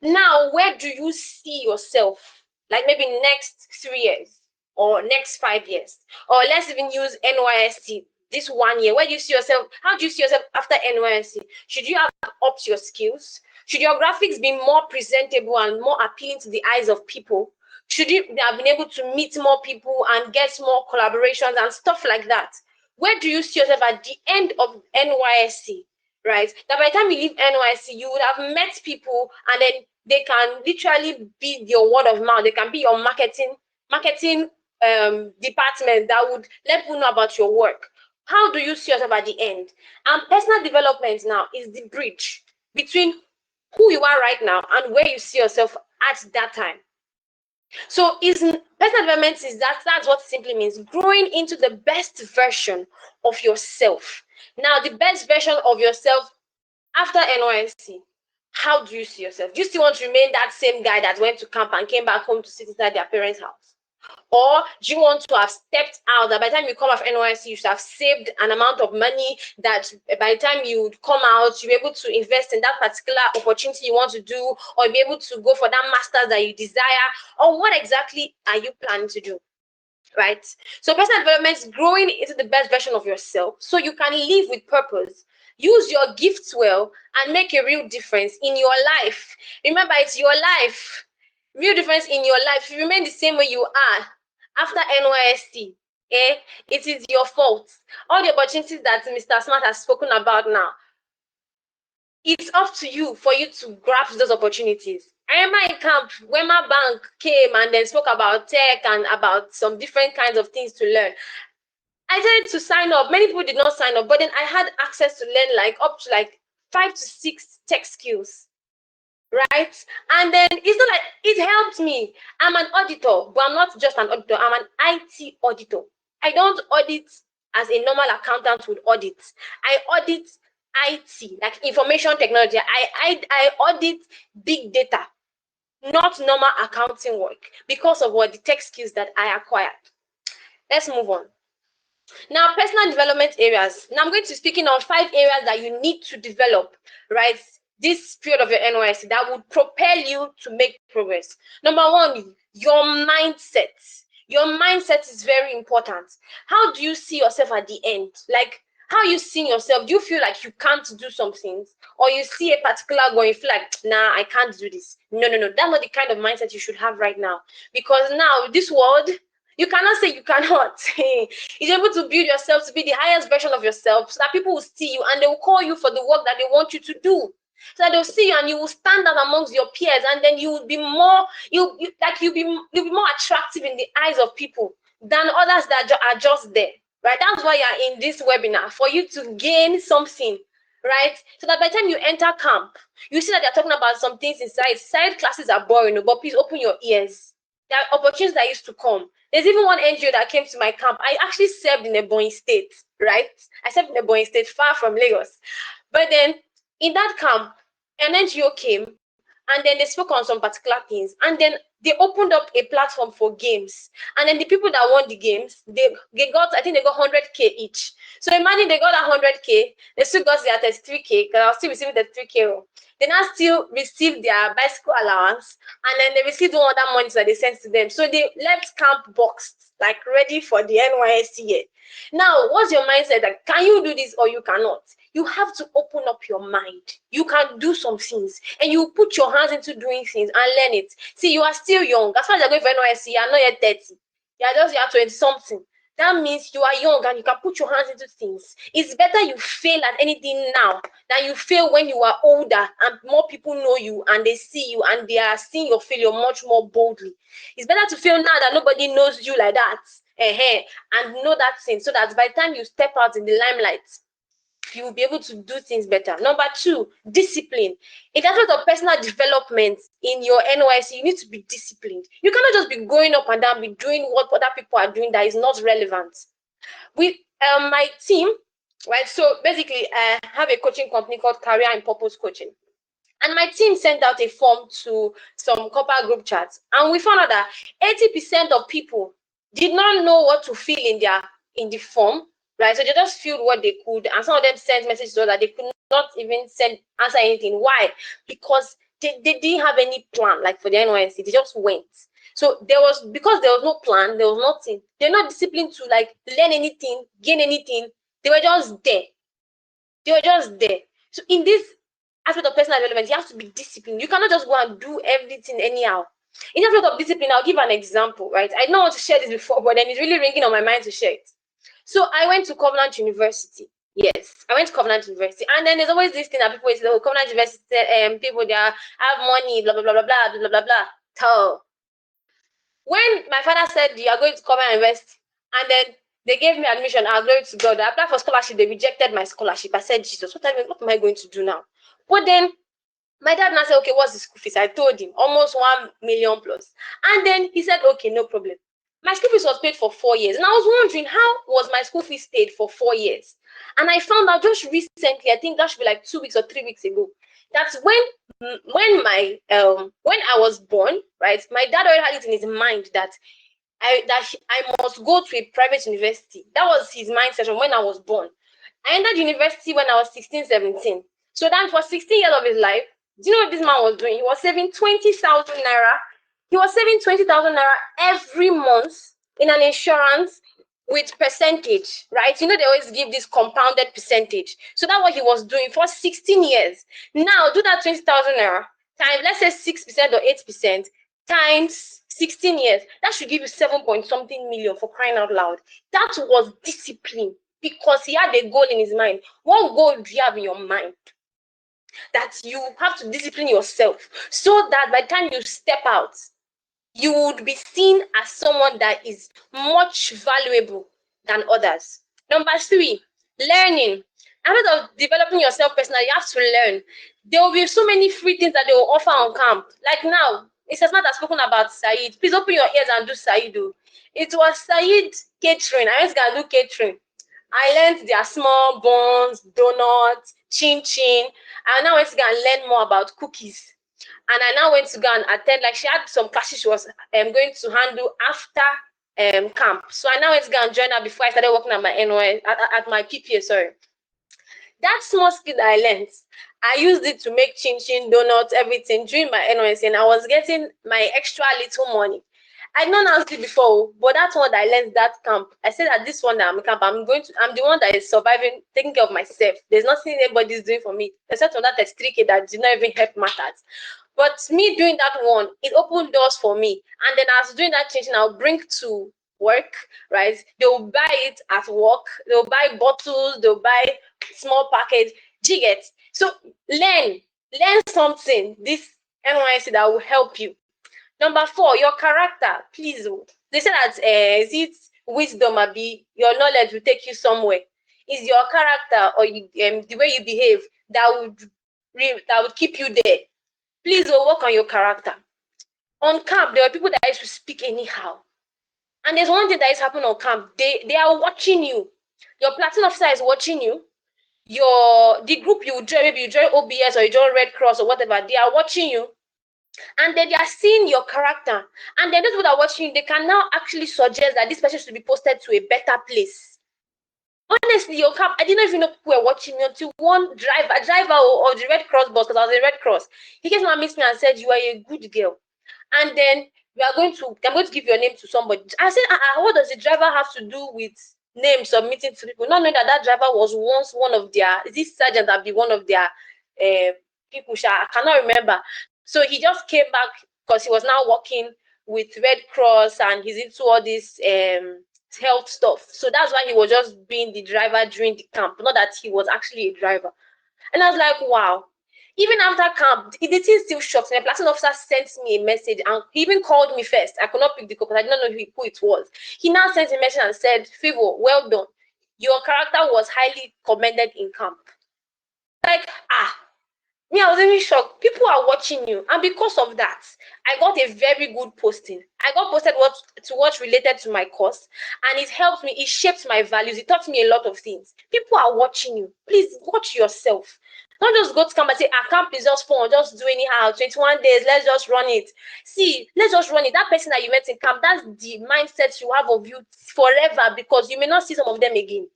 Now, where do you see yourself? Like maybe next 3 years or next 5 years? Or let's even use NYSC, this 1 year. Where do you see yourself? How do you see yourself after NYSC? Should you have upped your skills? Should your graphics be more presentable and more appealing to the eyes of people? Should you have been able to meet more people and get more collaborations and stuff like that? Where do you see yourself at the end of NYSC, right? That by the time you leave NYSC, you would have met people and then they can literally be your word of mouth. They can be your marketing department that would let people know about your work. How do you see yourself at the end? And personal development now is the bridge between who you are right now and where you see yourself at that time. So personal development is that's what it simply means, growing into the best version of yourself. Now, the best version of yourself after NYSC, how do you see yourself? Do you still want to remain that same guy that went to camp and came back home to sit inside their parents' house? Or do you want to have stepped out that by the time you come off NYSC, you should have saved an amount of money that by the time you come out, you'll be able to invest in that particular opportunity you want to do, or be able to go for that master's that you desire? Or what exactly are you planning to do? Right? So personal development is growing into the best version of yourself so you can live with purpose. Use your gifts well and make a real difference in your life. Remember, it's your life. Real difference in your life. If you remain the same way you are after NYSC, it is your fault. All the opportunities that Mr. Smart has spoken about now, it's up to you for you to grasp those opportunities. I remember in camp when my bank came and then spoke about tech and about some different kinds of things to learn. I decided to sign up. Many people did not sign up, but then I had access to learn like up to like 5 to 6 tech skills, right? And then it's not like it helped me. I'm an auditor, but I'm not just an auditor. I'm an IT auditor. I don't audit as a normal accountant would audit. I audit IT, like information technology. I audit big data, not normal accounting work, because of what the tech skills that I acquired. Let's move on. Now, personal development areas. Now, I'm going to be speaking on 5 areas that you need to develop, right? This period of your NYSC that would propel you to make progress. Number 1, your mindset. Your mindset is very important. How do you see yourself at the end? Like, how you see yourself? Do you feel like you can't do some things? Or you see a particular goal, you feel like, nah, I can't do this. No. That's not the kind of mindset you should have right now. Because now, this world, you cannot say you cannot. You're able to build yourself to be the highest version of yourself so that people will see you and they will call you for the work that they want you to do. So that they'll see you and you will stand out amongst your peers, and then you will be more, you'll be more attractive in the eyes of people than others that are just there. Right? That's why you're in this webinar, for you to gain something, right? So that by the time you enter camp, you see that they're talking about some things inside. Side classes are boring, but please open your ears. There are opportunities that used to come. There's even one NGO that came to my camp. I actually served in a Ebonyi state, right? I served in a Ebonyi state, far from Lagos. But then in that camp, an NGO came and then they spoke on some particular things. And then they opened up a platform for games. And then the people that won the games, they got, I think they got 100K each. So imagine they got that 100K, they still got their 33K, because I was still receiving the 3K. They now still received their bicycle allowance, and then they received one other money that they sent to them. So they left camp boxed, like ready for the NYSC year. Now, what's your mindset? Like, can you do this or you cannot? You have to open up your mind. You can do some things, and you put your hands into doing things and learn it. See, you are still young. As far as you're going for NYSC, you are not yet 30. You are 20 something. That means you are young and you can put your hands into things. It's better you fail at anything now than you fail when you are older and more people know you and they see you and they are seeing your failure much more boldly. It's better to fail now that nobody knows you like that, and know that thing, so that by the time you step out in the limelight, you will be able to do things better. Number 2, discipline. In terms of personal development in your NYSC, you need to be disciplined. You cannot just be going up and down, be doing what other people are doing that is not relevant. With my team, right? So basically, I have a coaching company called Career and Purpose Coaching. And my team sent out a form to some corporate group chats. And we found out that 80% of people did not know what to fill in the form. Right, so they just filled what they could, and some of them sent messages so that they could not even answer anything. Why? Because they didn't have any plan, like for the NYSC, they just went. So because there was no plan, there was nothing. They're not disciplined to like learn anything, gain anything. They were just there. So in this aspect of personal development, you have to be disciplined. You cannot just go and do everything anyhow. In aspect of discipline, I'll give an example, right? I don't want to share this before, but then it's really ringing on my mind to share it. So I went to Covenant University. Yes, I went to Covenant University. And then there's always this thing that people say, oh, Covenant University, people there have money, blah, blah, blah, blah, blah, blah, blah, blah. So when my father said, you are going to Covenant University, and then they gave me admission, I glory to God. I applied for scholarship, they rejected my scholarship. I said, Jesus, what am I going to do now? But then my dad now said, okay, what's the school fees? I told him, almost 1 million plus. And then he said, okay, no problem. My school fees was paid for 4 years. And I was wondering, how was my school fees paid for 4 years? And I found out just recently, I think that should be like 2 weeks or 3 weeks ago, that's when I was born, right? My dad already had it in his mind that I must go to a private university. That was his mindset from when I was born. I entered university when I was 16, 17. So then for 16 years of his life, do you know what this man was doing? He was saving 20,000 naira. He was saving 20,000 naira every month in an insurance with percentage, right? You know, they always give this compounded percentage. So that's what he was doing for 16 years. Now do that 20,000 naira times, let's say 6% or 8% times 16 years. That should give you 7 point something million, for crying out loud. That was discipline, because he had a goal in his mind. What goal do you have in your mind? That you have to discipline yourself so that by the time you step out, you would be seen as someone that is much valuable than others. Number 3, learning. Instead of developing yourself personally, you have to learn. There will be so many free things that they will offer on camp. Like now, it's as much as spoken about SAED. Please open your ears and do SAED. It was SAED catering. I was going to do catering. I learned their small buns, donuts, chin chin. I now went to go and learn more about cookies. And I now went to go and attend, like she had some classes she was going to handle after camp. So I now went to go and join her before I started working at my at my PPA, sorry. That small skill that I learned, I used it to make chin chin, donuts, everything during my NYSC, and I was getting my extra little money. I know announced it before, but that's one that I learned that camp. I said that this one that I'm in camp, I'm the one that is surviving, taking care of myself. There's nothing anybody's doing for me, except for that 3K that did not even help matters. But me doing that one, it opened doors for me. And then as doing that changing, I'll bring to work, right? They'll buy it at work. They'll buy bottles. They'll buy small package. Do you get? So learn something. This NYSC that will help you. Number 4, your character. Please, they say that is it wisdom, abi your knowledge will take you somewhere. Is your character or the way you behave that would keep you there. Please work on your character. On camp, there are people that used to speak anyhow. And there's one thing that is happening on camp. They are watching you. Your platoon officer is watching you. The group you join, maybe you join OBS or you join Red Cross or whatever, they are watching you. And then they are seeing your character. And then those people that are watching you, they can now actually suggest that this person should be posted to a better place. Honestly, your camp, I didn't even know people were watching me until one driver of the Red Cross bus, because I was in Red Cross, he came and met me and said, "You are a good girl." And then I'm going to give your name to somebody. I said, what does the driver have to do with name submitting to people? Not knowing that driver was once one of their, this sergeant that be one of their people. I cannot remember. So he just came back because he was now working with Red Cross and he's into all this health stuff. So that's why he was just being the driver during the camp, not that he was actually a driver. And I was like, wow. Even after camp, the thing still shocks me. The platoon officer sent me a message and he even called me first. I could not pick the call because I did not know who it was. He now sent a message and said, "Favor, well done. Your character was highly commended in camp." Like, me, I was even shocked. People are watching you. And because of that, I got a very good posting. I got posted what's related to my course. And it helped me. It shaped my values. It taught me a lot of things. People are watching you. Please watch yourself. Don't just go to camp and say, camp is just fun. Just do anyhow. 21 days. Let's just run it. See, let's just run it. That person that you met in camp, that's the mindset you have of you forever, because you may not see some of them again.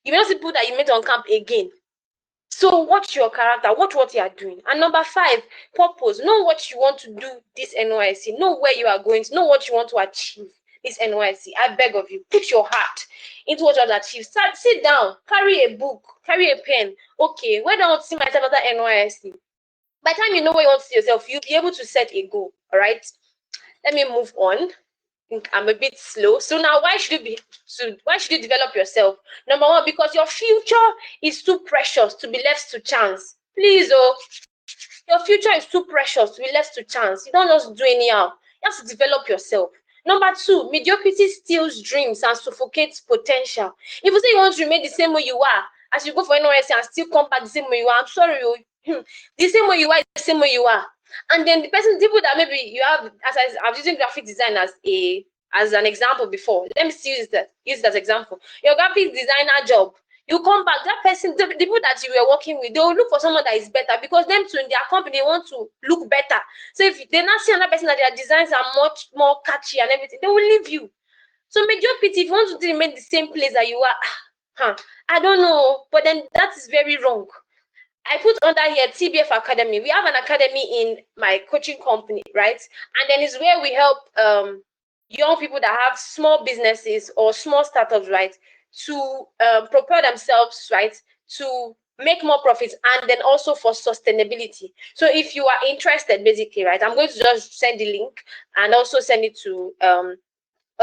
You may not see people that you met on camp again. So watch your character, watch what you are doing. And number 5, purpose. Know what you want to do this NYSC. Know where you are going to. Know what you want to achieve this NYSC. I beg of you, put your heart into what you want to achieve. Sit down, carry a book, carry a pen. Okay, where do I want to see myself after NYSC? By the time you know where you want to see yourself, you'll be able to set a goal. All right. Let me move on. I'm a bit slow. So now, why should you develop yourself? Number 1, because your future is too precious to be left to chance. Please, your future is too precious to be left to chance. You don't just do anyhow. You have to develop yourself. Number 2, mediocrity steals dreams and suffocates potential. If you say you want to remain the same way you are, as you go for NYSC and still come back the same way you are, I'm sorry, the same way you are, the same way you are. And then the people that maybe you have, as I was using graphic design as an example before. Let me still use it as example. Your graphic designer job, You come back, that person, the people that you were working with, they will look for someone that is better, because them too in their company they want to look better. So if they not see another person that their designs are much more catchy and everything, they will leave you. So majority, if you want to remain the same place that you are, I don't know, but then that is very wrong. I put under here TBF Academy. We have an academy in my coaching company, right? And then it's where we help young people that have small businesses or small startups, right, to propel themselves, right, to make more profits, and then also for sustainability. So if you are interested, basically, right, I'm going to just send the link and also send it to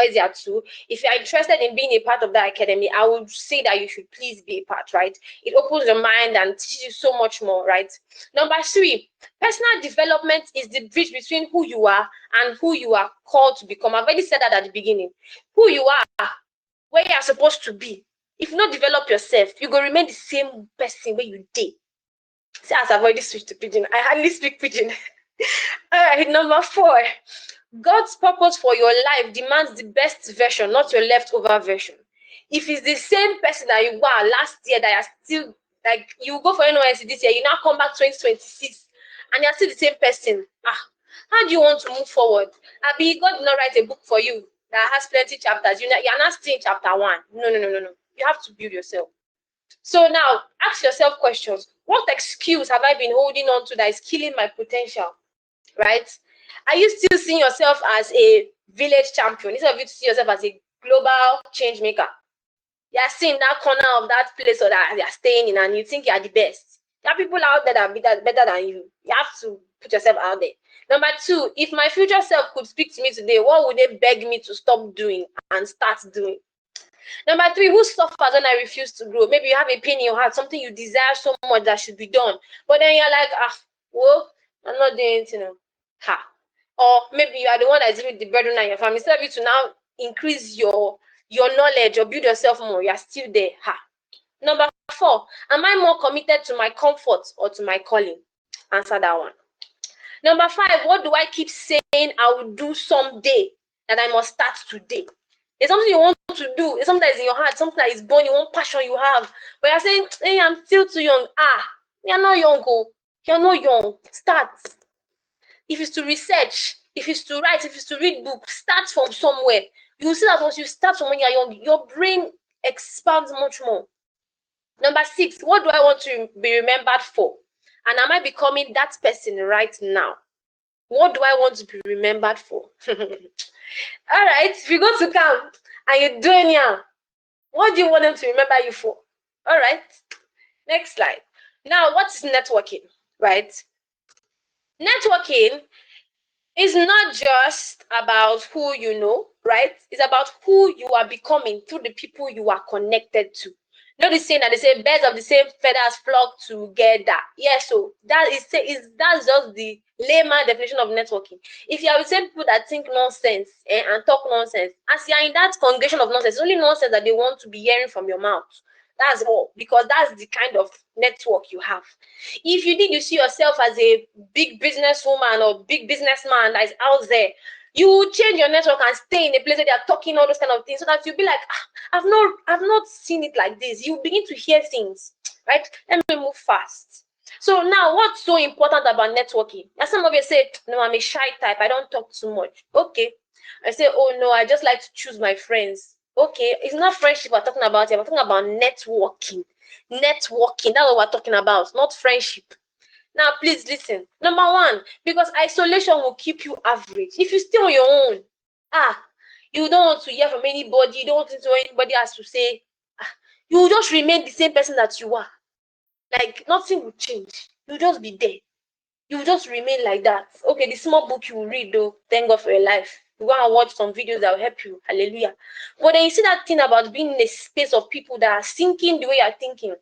easier too. If you are interested in being a part of that academy, I would say that you should please be a part, right? It opens your mind and teaches you so much more, right? Number 3, personal development is the bridge between who you are and who you are called to become. I've already said that at the beginning. Who you are, where you are supposed to be. If you not develop yourself, you go remain the same person where you did. See, as I've already switched to pidgin, I hardly speak pidgin. All right, number 4. God's purpose for your life demands the best version, not your leftover version. If it's the same person that you were last year, that you're still, like, you go for NYSC this year, you now come back 2026, and you're still the same person. How do you want to move forward? Abi, God did not write a book for you that has plenty chapters. You're not still in chapter 1. No. You have to build yourself. So now, ask yourself questions. What excuse have I been holding on to that is killing my potential? Right? Are you still seeing yourself as a village champion instead of you to see yourself as a global change maker? You are seeing that corner of that place or that you are staying in, and you think you are the best. There are people out there that are better than you. You have to put yourself out there. Number 2, if my future self could speak to me today, what would they beg me to stop doing and start doing? Number 3, who suffers when I refuse to grow? Maybe you have a pain in your heart, something you desire so much that should be done, but then you're like, well, I'm not doing anything. Or maybe you are the one that's even the burden on your family. Instead of you to now increase your knowledge or build yourself more, you are still there. Number 4, am I more committed to my comfort or to my calling? Answer that one. Number 5, what do I keep saying I will do someday that I must start today? It's something you want to do. It's something that is in your heart, something that is born, you want passion you have. But you're saying, hey, I'm still too young. You're not young. You're not young. Start. If it's to research, if it's to write, if it's to read books, start from somewhere. You will see that once you start from when you're young, your brain expands much more. Number 6, what do I want to be remembered for? And am I becoming that person right now? What do I want to be remembered for? All right, if you go to camp and you do anyhow, what do you want them to remember you for? All right, next slide. Now, what is networking, right? Networking is not just about who you know, right? It's about who you are becoming through the people you are connected to. Not the saying that they say birds of the same feathers flock together. Yeah, so that's just the layman definition of networking. If you are the same people that think nonsense and talk nonsense, as you are in that congregation of nonsense, it's only nonsense that they want to be hearing from your mouth. That's all, because that's the kind of network you have. If you think you see yourself as a big businesswoman or big businessman that is out there, you change your network and stay in a place where they are talking all those kind of things, so that you'll be like, I've not seen it like this. You begin to hear things, right? Let me move fast. So now, what's so important about networking? Now, some of you say, no, I'm a shy type. I don't talk too much. Okay. I say, oh no, I just like to choose my friends. Okay, it's not friendship we're talking about here. We're talking about networking. Networking, that's what we're talking about, not friendship. Now, please listen. Number 1, because isolation will keep you average. If you stay on your own, you don't want to hear from anybody, you don't want to know anybody has to say, you will just remain the same person that you are. Like, nothing will change. You'll just be there. You will just remain like that. Okay, the small book you will read, though, thank God for your life. You go and watch some videos that will help you. Hallelujah. But then you see that thing about being in a space of people that are thinking the way you're thinking.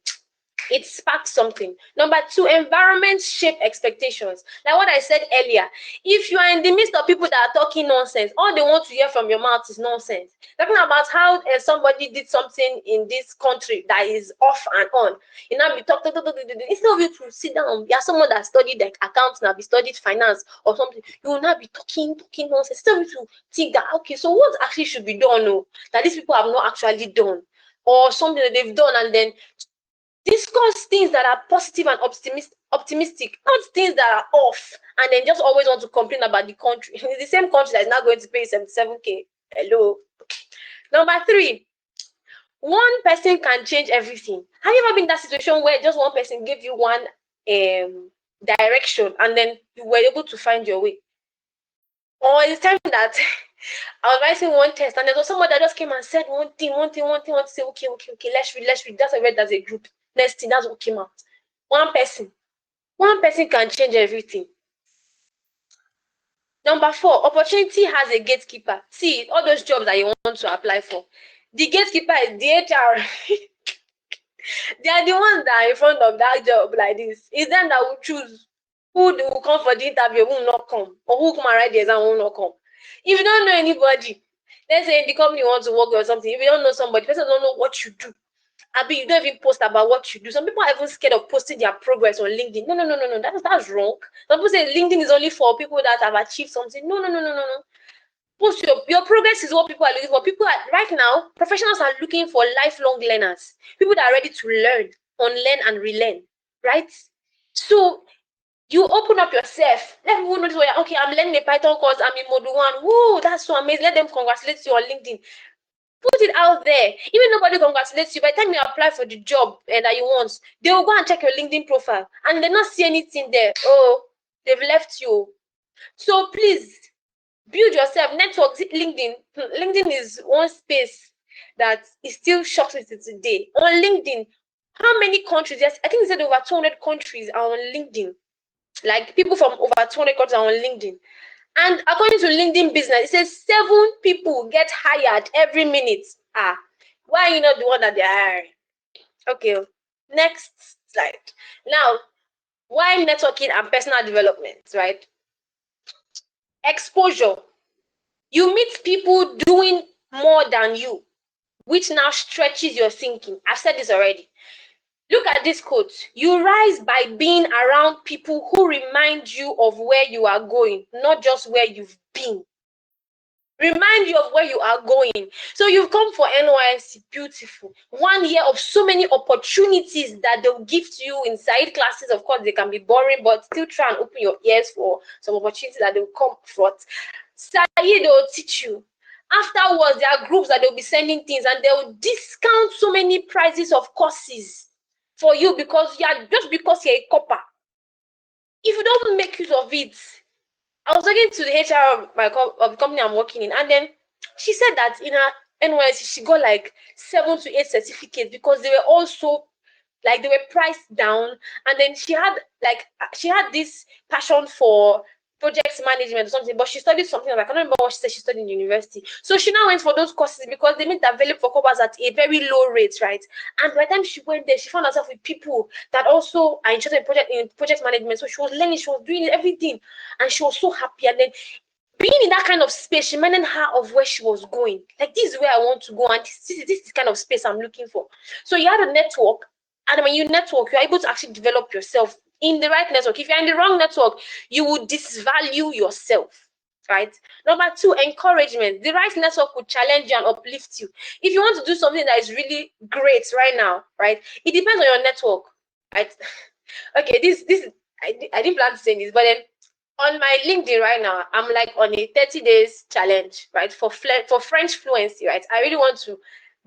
It sparks something. Number 2, environments shape expectations. Like what I said earlier, if you are in the midst of people that are talking nonsense, all they want to hear from your mouth is nonsense. Talking about how somebody did something in this country that is off and on. You know, be talking. Instead of you to sit down, you are someone that studied like accounts, now be studied finance or something. You will not be talking nonsense. Instead of you to think that, okay, so what actually should be done? No, that these people have not actually done. or something that they've done, and then discuss things that are positive and optimistic, not things that are off, and then just always want to complain about the country. It's the same country that is not going to pay 77K. Hello. Number 3, one person can change everything. Have you ever been in that situation where just one person gave you one direction and then you were able to find your way? Or it's time that I was writing one test and there was someone that just came and said one thing, say, okay, let's read. That's I read as a group. Next thing, that's what came out. One person can change everything. Number 4, opportunity has a gatekeeper. See, all those jobs that you want to apply for, the gatekeeper is the HR. They are the ones that are in front of that job like this. It's them that will choose who will come for the interview, who will not come, or who come and write the exam, who will not come. If you don't know anybody, let's say in the company you want to work with or something, if you don't know somebody, the person don't know what you do. Abi, you don't even post about what you do. Some people are even scared of posting their progress on LinkedIn. No. That's wrong. Some people say LinkedIn is only for people that have achieved something. No. Post your progress is what people are looking for. People are right now, professionals are looking for lifelong learners, people that are ready to learn, unlearn and relearn, right? So you open up yourself. Let people know, okay, I'm learning a Python course, I'm in module 1. Whoa, that's so amazing. Let them congratulate you on LinkedIn. Put it out there. Even nobody congratulates you, by the time you apply for the job that you want, they will go and check your LinkedIn profile and they not see anything there. Oh, they've left you. So please build yourself. Network. LinkedIn is one space that is still shocking to today. On LinkedIn, how many countries? Yes, I think they said over 200 countries are on LinkedIn. Like people from over 200 countries are on LinkedIn. And according to LinkedIn Business, it says 7 people get hired every minute. Why are you not the one that they're hiring? Okay, next slide. Now, why networking and personal development, right? Exposure. You meet people doing more than you, which now stretches your thinking. I've said this already. Look at this quote. You rise by being around people who remind you of where you are going, not just where you've been. Remind you of where you are going. So you've come for NYSC, beautiful. 1 year of so many opportunities that they'll give to you inside classes. Of course, they can be boring, but still try and open your ears for some opportunities that they'll come front. SAED, they'll teach you. Afterwards, there are groups that they'll be sending things and they'll discount so many prices of courses for you because you're a corper. If you don't make use of it, I was talking to the HR of the company I'm working in, and then she said that in her NYSC, she got like 7 to 8 certificates because they were also like they were priced down, and then she had this passion for projects management or something, but she studied something like I don't remember what she said she studied in university. So she now went for those courses because they made it available for Corpers at a very low rate, right? And by the time she went there, she found herself with people that also are interested in project management. So she was learning, she was doing everything, and she was so happy. And then being in that kind of space, she reminded her of where she was going. Like, this is where I want to go, and this is the kind of space I'm looking for. So you had a network, and when you network, you're able to actually develop yourself in the right network. If you're in the wrong network, you would disvalue yourself, right? Number 2, encouragement. The right network will challenge you and uplift you. If you want to do something that is really great right now, right? It depends on your network, right? Okay, this I didn't plan to say this, but then on my LinkedIn right now, I'm like on a 30 days challenge, right? For French fluency, right? I really want to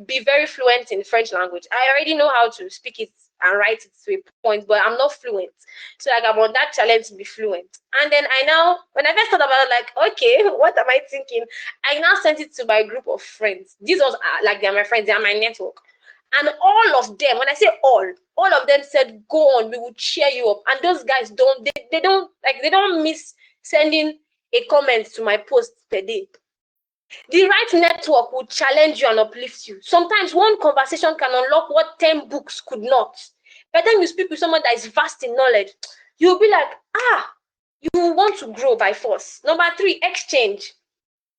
be very fluent in French language. I already know how to speak it and write it to a point, but I'm not fluent. So like I'm on that challenge to be fluent. And then when I first thought about it, like, okay, what am I thinking? I now sent it to my group of friends. These ones are like, they're my friends, they are my network. And all of them, when I say all of them said, go on, we will cheer you up. And those guys they don't miss sending a comment to my post per day. The right network will challenge you and uplift you. Sometimes one conversation can unlock what 10 books could not. By the time you speak with someone that is vast in knowledge, you'll be like, you want to grow by force. Number 3, exchange.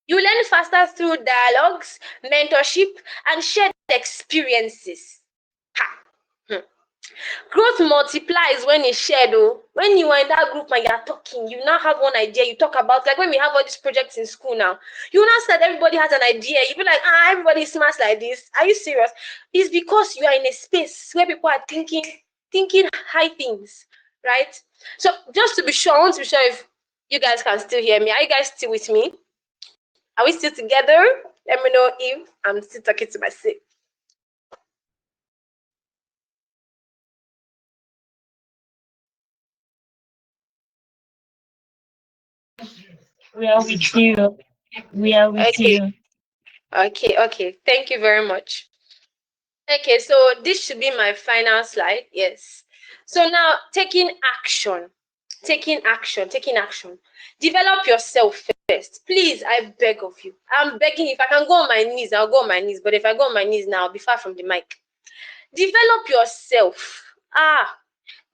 You learn faster through dialogues, mentorship, and shared experiences. Growth multiplies when it's shared. Oh, when you are in that group and you're talking, you now have one idea. You talk about, like when we have all these projects in school now, you now say that everybody has an idea. You be like, everybody is smart like this. Are you serious? It's because you are in a space where people are thinking high things, right? So just to be sure, I want to be sure if you guys can still hear me. Are you guys still with me? Are we still together? Let me know if I'm still talking to myself. We are with you. We are with Okay, you. okay. Thank you very much. Okay, so this should be my final slide. Yes. So now taking action. Develop yourself first. Please, I beg of you. I'm begging. If I can go on my knees, I'll go on my knees. But if I go on my knees now, I'll be far from the mic. Develop yourself.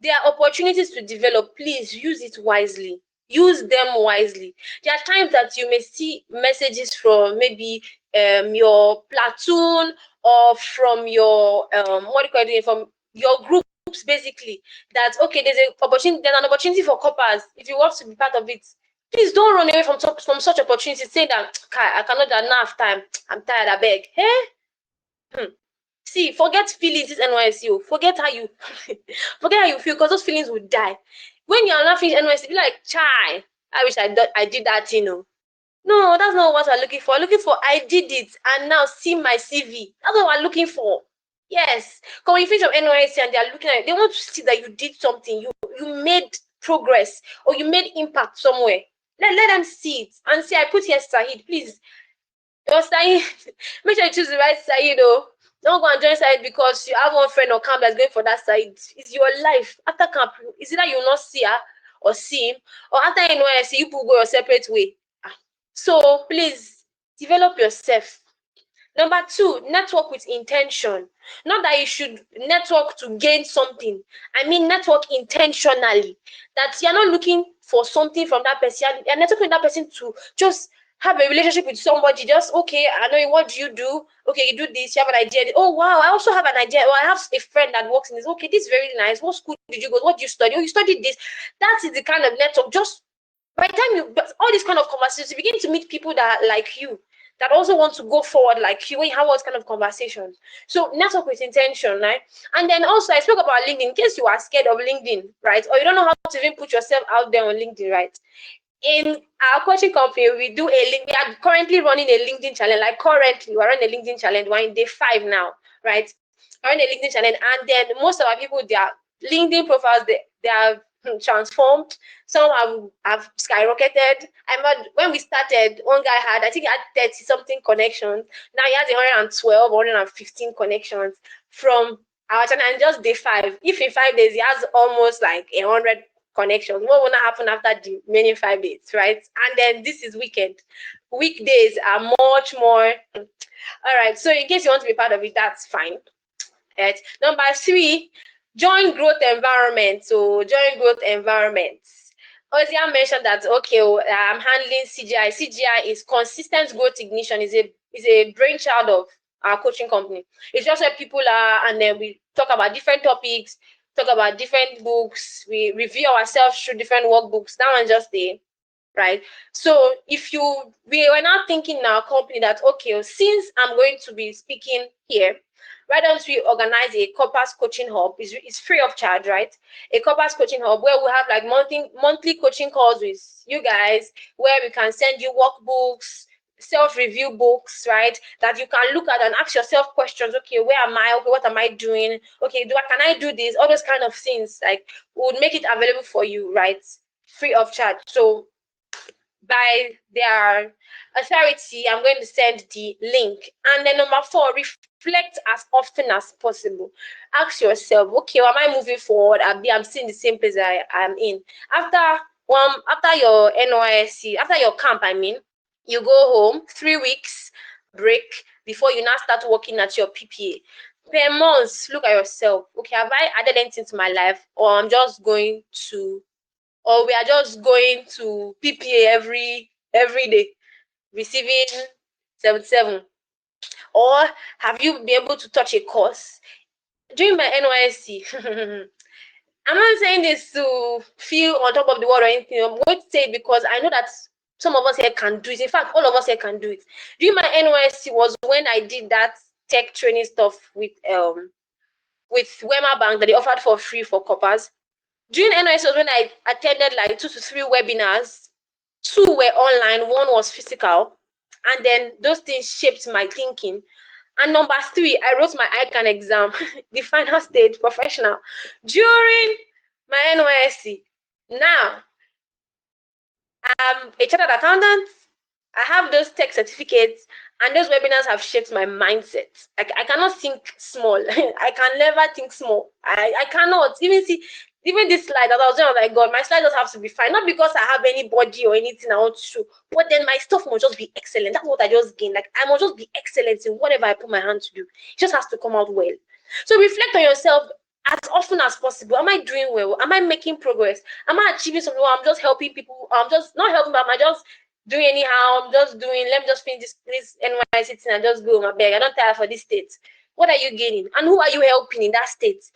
There are opportunities to develop. Please use it wisely. Use them wisely. There are times that you may see messages from maybe your platoon or from your from your groups, basically, that okay, there's an opportunity for Corpers. If you want to be part of it, please don't run away from such opportunities. Say that I cannot, I don't have time. I'm tired. I beg. Hey. See, forget feelings, this NYSC. Forget how you forget how you feel, because those feelings will die. When you are not finished NYSC, be like, chai, I wish I did that, you know. No, that's not what we're looking for. Looking for I did it and now see my CV. That's what we're looking for. Yes. Because when you finish your NYSC and they are looking at it, they want to see that you did something, you made progress or you made impact somewhere. Let them see it and say, I put here SAED, please. Your SAED, make sure you choose the right SAED though. Don't go and join SAED because you have one friend or camp that's going for that SAED. It's your life. After camp, is it that you will not see her or see him? Or after NYSC, you people go your separate way. So please develop yourself. Number 2, network with intention. Not that you should network to gain something. I mean network intentionally. That you're not looking for something from that person. You're networking with that person to just have a relationship with somebody. Just, okay, I know you, what do you do? Okay, you do this, you have an idea. Oh, wow, I also have an idea. Well, I have a friend that works in this. Okay, this is very nice. What school did you go? What did you study? Oh, you studied this. That is the kind of network. Just by the time all these kind of conversations, you begin to meet people that are like you, that also want to go forward like you when you have all these kind of conversations. So network with intention, right? And then also I spoke about LinkedIn in case you are scared of LinkedIn, right? Or you don't know how to even put yourself out there on LinkedIn, right? In our coaching company, we are currently running a LinkedIn challenge. Like currently, we're running a LinkedIn challenge. We're in day 5 now, right? We're running a LinkedIn challenge, and then most of our people, their LinkedIn profiles, they are transformed. Some have skyrocketed. I remember when we started, one guy had, I think he had 30 something connections. Now he has 112, 115 connections from our channel, and just day 5. If in 5 days he has almost like 100 connections, what will not happen after the remaining 5 days, right? And then this is weekend. Weekdays are much more. All right. So in case you want to be part of it, that's fine. Right. Number 3, join growth environment. So join growth environments. Ozia mentioned that, okay, I'm handling CGI. CGI is consistent growth ignition. Is a brainchild of our coaching company. It's just where people are, and then we talk about different topics, talk about different books. We review ourselves through different workbooks. That one's just there, right? So if we were now thinking in our company that, okay, since I'm going to be speaking here, why don't we organize a Corpers coaching hub? It's free of charge, right? A Corpers coaching hub where we have like monthly coaching calls with you guys, where we can send you workbooks, self-review books, right? That you can look at and ask yourself questions. Okay, where am I? Okay, what am I doing? Okay, can I do this? All those kind of things, like, we would make it available for you, right? Free of charge. So by their authority, I'm going to send the link. And then number 4, reflect as often as possible. Ask yourself, okay, am I moving forward? I'm still in the same place I am in. After your NYSC, after your camp, I mean, you go home, 3 weeks break before you now start working at your PPA. Per month, look at yourself. Okay, have I added anything to my life, or we are just going to PPA every day, receiving 77? Or have you been able to touch a course? during my NYSC, I'm not saying this to feel on top of the world or anything. I'm going to say it because I know that some of us here can do it. In fact, all of us here can do it. During my NYSC was when I did that tech training stuff with Wema Bank that they offered for free for Corpers. During NYSC was when I attended like 2 to 3 webinars. 2 were online, 1 was physical, and then those things shaped my thinking. And number 3, I wrote my ICANN exam, the final stage, professional, during my NYSC. Now, I'm a chartered accountant. I have those tech certificates, and those webinars have shaped my mindset. I cannot think small. I can never think small. I cannot even see. Even this slide that I was doing, I was like, God, my slide doesn't have to be fine. Not because I have any body or anything I want to show, but then my stuff must just be excellent. That's what I just gained. Like, I must just be excellent in whatever I put my hand to do. It just has to come out well. So reflect on yourself as often as possible. Am I doing well? Am I making progress? Am I achieving something? Or I'm just helping people. I'm just not helping, but am I just doing anyhow? I'm just doing, let me just finish this NYSC thing and just go my bag. I don't tire for this state. What are you gaining? And who are you helping in that state?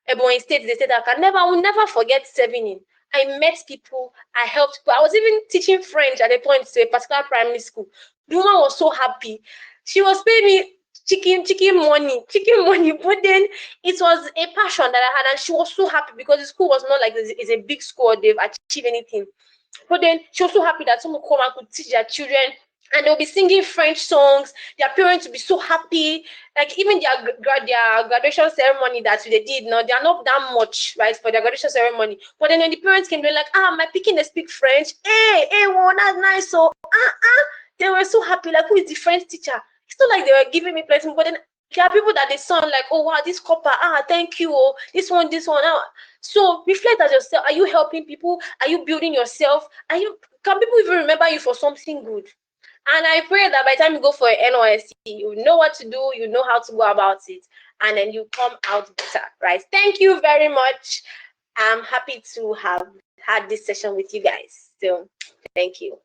Ebonyi State is a state I will never forget serving in. I met people, I helped people. I was even teaching French at a point to a particular primary school. The woman was so happy. She was paying me chicken money, but then it was a passion that I had, and she was so happy because the school was not like it's a big school, they've achieved anything. But then she was so happy that someone come and could teach their children, and they'll be singing French songs. Their parents will be so happy. Like even their graduation ceremony that they did, no, they are not that much, right, for their graduation ceremony. But then when the parents came, they're like, my picking they speak French. Hey, well, that's nice. So, they were so happy. Like, who is the French teacher? It's not like they were giving me blessing, but then there are people that they sound like, oh wow, this copper, thank you, oh, this one, So reflect at yourself. Are you helping people? Are you building yourself? Can people even remember you for something good? And I pray that by the time you go for an NYSC, you know what to do, you know how to go about it, and then you come out better, right? Thank you very much. I'm happy to have had this session with you guys. So thank you.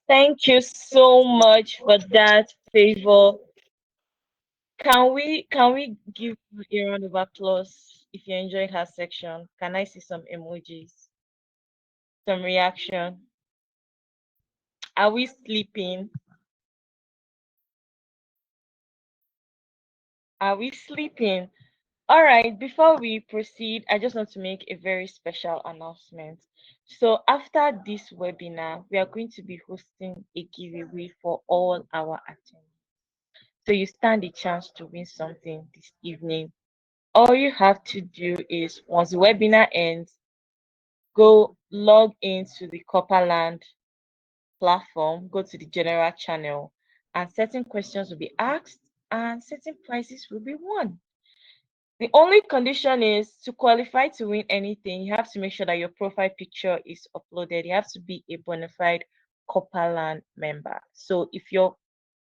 Thank you so much for that favor. Can we give a round of applause if you enjoyed her section? Can I see some emojis, some reaction? Are we sleeping? Are we sleeping? All right, before we proceed, I just want to make a very special announcement. So after this webinar, we are going to be hosting a giveaway for all our attendees. So you stand a chance to win something this evening. All you have to do is once the webinar ends, go log into the Corperland platform, go to the general channel, and certain questions will be asked and certain prizes will be won. The only condition is to qualify to win anything, you have to make sure that your profile picture is uploaded. You have to be a bona fide Corperland member. So if your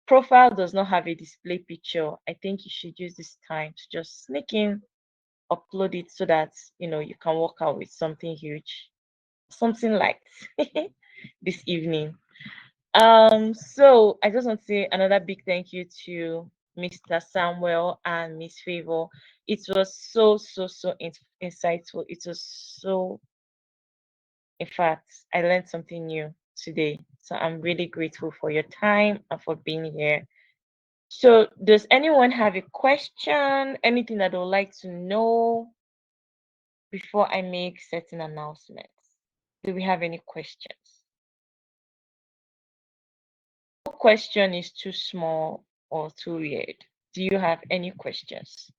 profile does not have a display picture, I think you should use this time to just sneak in, upload it so that you can walk out with something huge, something like this evening. So I just want to say another big thank you to Mr. Samuel and Miss Favor. It was so insightful. It was so, in fact, I learned something new today. So I'm really grateful for your time and for being here. So does anyone have a question? Anything that they would like to know before I make certain announcements? Do we have any questions? No question is too small or too weird. Do you have any questions?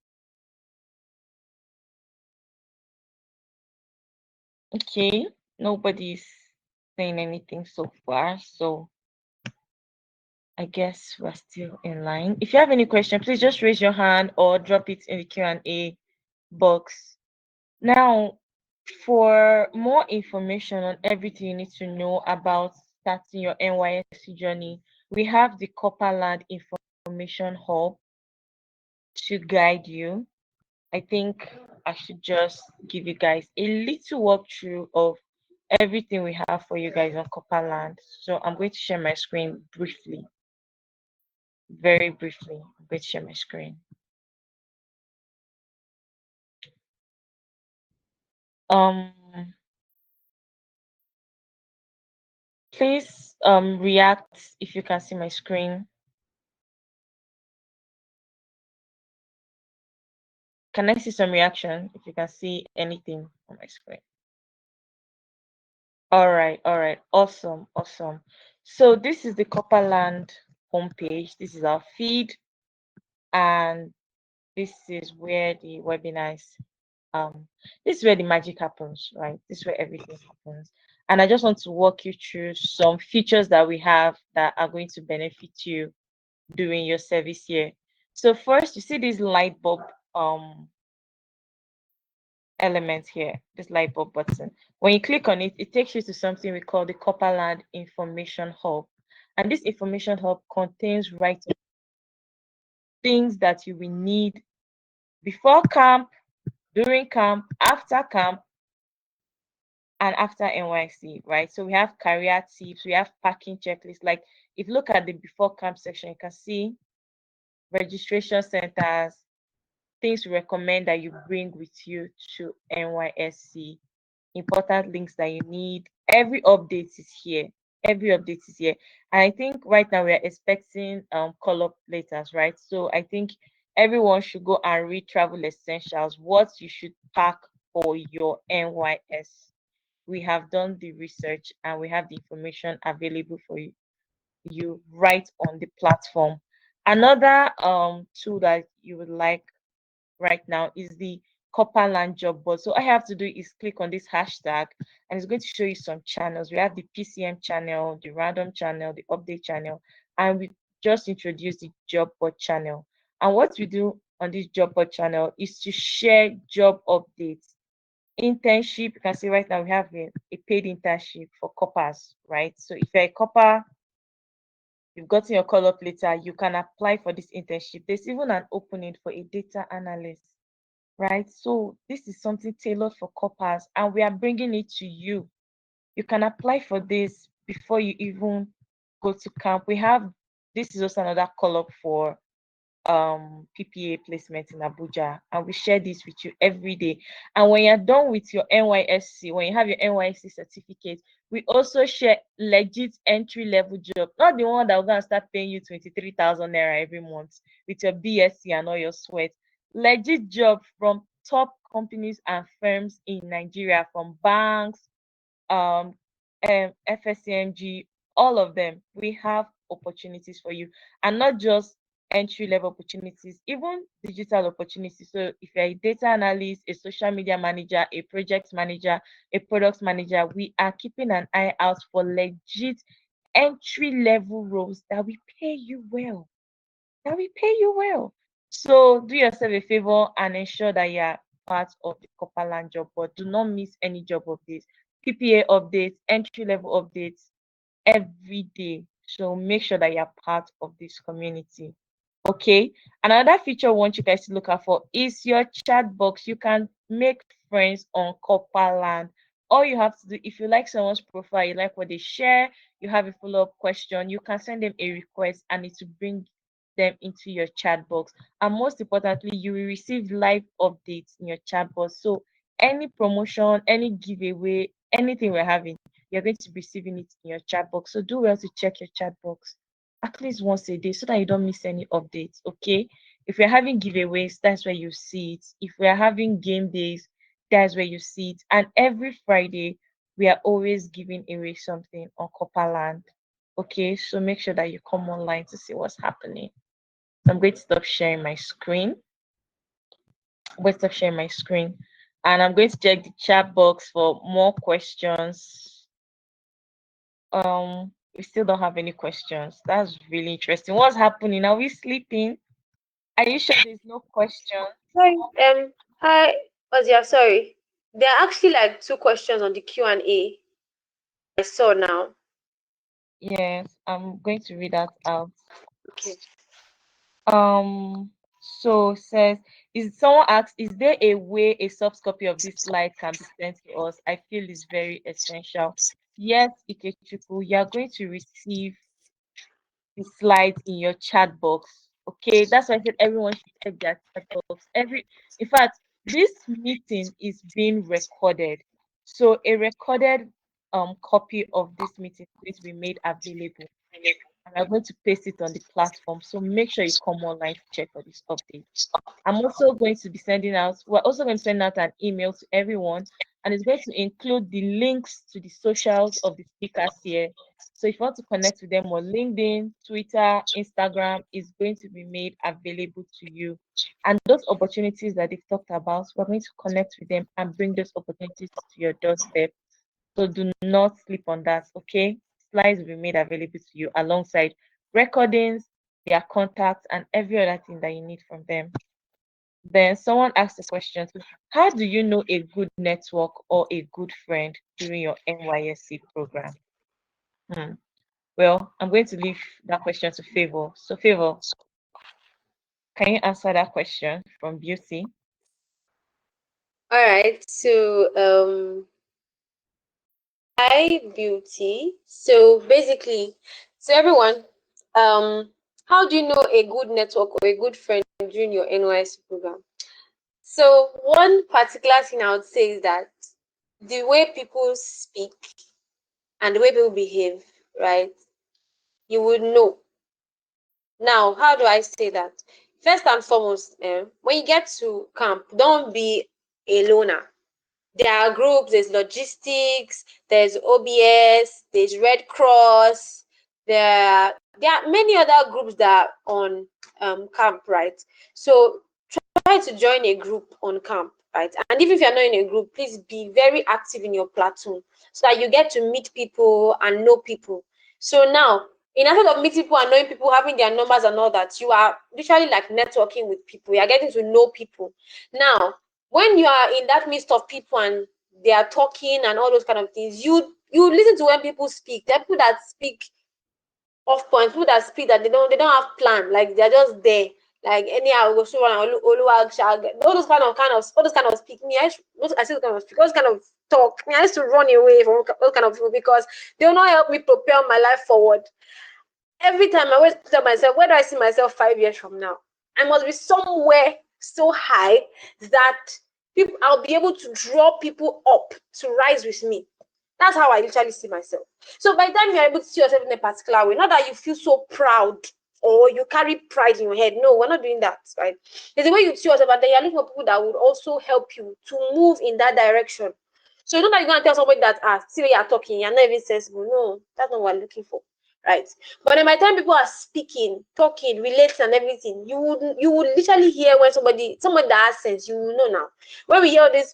Okay, nobody's saying anything so far, so I guess we're still in line. If you have any question, please just raise your hand or drop it in the Q&A box. Now, for more information on everything you need to know about starting your NYSC journey, we have the Corperland Information Hub to guide you. I think I should just give you guys a little walkthrough of everything we have for you guys on Corperland. So I'm going to share my screen briefly, very briefly. I'm going to share my screen. Please react if you can see my screen. Can I see some reaction if you can see anything on my screen? All right, awesome. So this is the Corperland homepage. This is our feed, and this is where the webinars, this is where the magic happens, right? This is where everything happens. And I just want to walk you through some features that we have that are going to benefit you during your service year. So first, you see this light bulb element here, this light bulb button. When you click on it, it takes you to something we call the Corperland Information Hub. And this Information Hub contains things that you will need before camp, during camp, after camp, and after NYSC, right? So we have career tips, we have packing checklists. Like if you look at the before camp section, you can see registration centers, things we recommend that you bring with you to NYSC, important links that you need. Every update is here. Every update is here. And I think right now we are expecting call up letters, right? So I think everyone should go and read travel essentials, what you should pack for your NYS. We have done the research and we have the information available for you right on the platform. Another tool that you would like right now is the Corperland job board. So all I have to do is click on this hashtag and it's going to show you some channels. We have the PCM channel, the random channel, the update channel, and we just introduced the job board channel. And what we do on this job board channel is to share job updates. Internship, you can see right now we have a paid internship for Corpers, right? So if you're a Corper, you've gotten your call up later, you can apply for this internship. There's even an opening for a data analyst, right? So this is something tailored for Corpers and we are bringing it to you. You can apply for this before you even go to camp. We have, this is also another call up for PPA placement in Abuja, and we share this with you every day. And when you're done with your NYSC, when you have your NYSC certificate, we also share legit entry level job, not the one that we're gonna start paying you 23,000 naira every month with your BSc and all your sweat. Legit job from top companies and firms in Nigeria, from banks, um, FSCMG, all of them. We have opportunities for you, and not just entry level opportunities, even digital opportunities. So if you're a data analyst, a social media manager, a project manager, a product manager, we are keeping an eye out for legit entry level roles that we pay you well. That we pay you well. So do yourself a favor and ensure that you're part of the Corperland job board. Do not miss any job updates, PPA updates, entry level updates every day. So make sure that you're part of this community. Okay. Another feature I want you guys to look out for is your chat box. You can make friends on Corperland. All you have to do, if you like someone's profile, you like what they share, you have a follow-up question, you can send them a request and it will bring them into your chat box. And most importantly, you will receive live updates in your chat box. So any promotion, any giveaway, anything we're having, you're going to be receiving it in your chat box. So do well to check your chat box at least once a day so that you don't miss any updates. Okay. If we're having giveaways, that's where you see it. If we're having game days, that's where you see it. And every Friday, we are always giving away something on Corperland. Okay, so make sure that you come online to see what's happening. I'm going to stop sharing my screen. I'm going to stop sharing my screen. And I'm going to check the chat box for more questions. We still don't have any questions. That's really interesting. What's happening? Are we sleeping? Are you sure there's no question? Sorry, hi, Ozia, sorry. There are actually like two questions on the Q&A I saw now. Yes, I'm going to read that out. Okay. So says, is someone asked, is there a way a soft copy of this slide can be sent to us? I feel it's very essential. Yes, Ikechukwu, you are going to receive the slides in your chat box. Okay, that's why I said everyone should check their chat box. In fact, this meeting is being recorded. So a recorded copy of this meeting is going to be made available. And I'm going to paste it on the platform. So make sure you come online to check for this update. I'm also going to be we're also going to send out an email to everyone, and it's going to include the links to the socials of the speakers here. So if you want to connect with them on LinkedIn, Twitter, Instagram, is going to be made available to you. And those opportunities that they've talked about, we're going to connect with them and bring those opportunities to your doorstep. So do not sleep on that, okay? Slides will be made available to you alongside recordings, their contacts, and every other thing that you need from them. Then someone asked the question, how do you know a good network or a good friend during your NYSC program? Well, I'm going to leave that question to Favor. So Favor, can you answer that question from Beauty? All right. So hi Beauty. So basically, so everyone, how do you know a good network or a good friend during your NYSC program? So one particular thing I would say is that the way people speak and the way people behave, right? You would know. Now, how do I say that? First and foremost, when you get to camp, don't be a loner. There are groups, there's logistics, there's OBS, there's Red Cross, there are many other groups that are on camp, right? So try to join a group on camp, right? And even if you're not in a group, please be very active in your platoon so that you get to meet people and know people. So now, in order of meeting people and knowing people, having their numbers and all that, you are literally like networking with people. You are getting to know people. Now, when you are in that midst of people and they are talking and all those kind of things, you listen to when people speak. There are people that speak off point, people that speak that they don't have plan, like they're just there, like anyhow go so all those kind of speak. Me, I still kind of speak, those kind of talk. Me, I used to run away from those kind of people because they will not help me propel my life forward. Every time I always tell myself, where do I see myself 5 years from now? I must be somewhere so high that people I'll be able to draw people up to rise with me. That's how I literally see myself. So by the time you're able to see yourself in a particular way, not that you feel so proud or you carry pride in your head. No, we're not doing that, right? There's a way you see yourself, and then you're looking for people that would also help you to move in that direction. So you don't that you're gonna tell somebody that see where you're talking, you're not even sensible. No, that's not what we're looking for. Right. But then by the time people are speaking, talking, relating and everything, you would literally hear when somebody that has sense, you will know now. When we hear this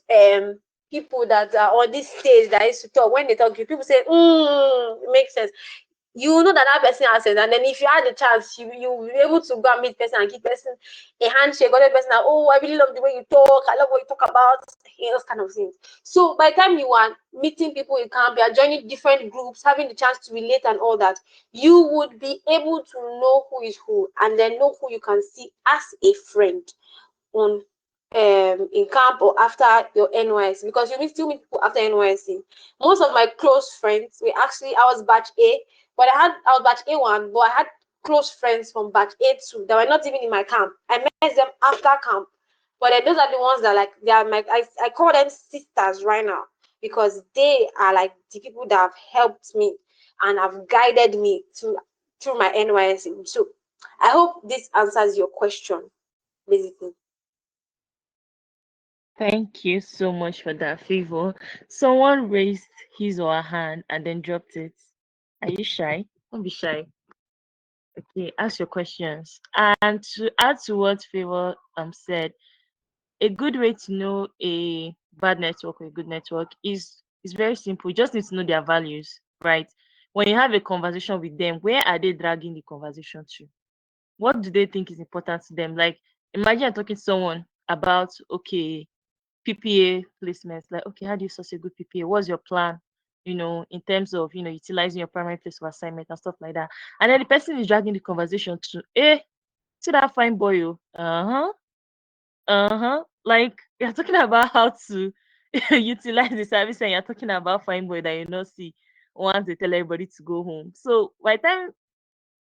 people that are on this stage that used to talk, when they talk, people say, it makes sense. You know that person has sense, and then if you had the chance, you will be able to go and meet person and give person a handshake, other person that, oh, I really love the way you talk, I love what you talk about, those kind of things. So by the time you are meeting people in camp, you are joining different groups, having the chance to relate and all that, you would be able to know who is who, and then know who you can see as a friend on in camp or after your NYSC, because you still meet people after NYSC. Most of my close friends, I was batch A, but I was batch A1, but I had close friends from batch A2 that were not even in my camp. I met them after camp, but those are the ones that like they are I call them sisters right now, because they are like the people that have helped me and have guided me through my NYSC. So I hope this answers your question, basically. Thank you so much for that, Favor. Someone raised his or her hand and then dropped it. Are you shy? Don't be shy. Okay, ask your questions. And to add to what Favor said, a good way to know a bad network or a good network is very simple. You just need to know their values, right? When you have a conversation with them, where are they dragging the conversation to? What do they think is important to them? Like, imagine you're talking to someone about, okay, PPA placements, like, okay, how do you source a good PPA? What's your plan? In terms of, utilizing your primary place of assignment and stuff like that. And then the person is dragging the conversation to, see that fine boy, Like you're talking about how to utilize the service, and you're talking about fine boy that you know see once they tell everybody to go home. So by the time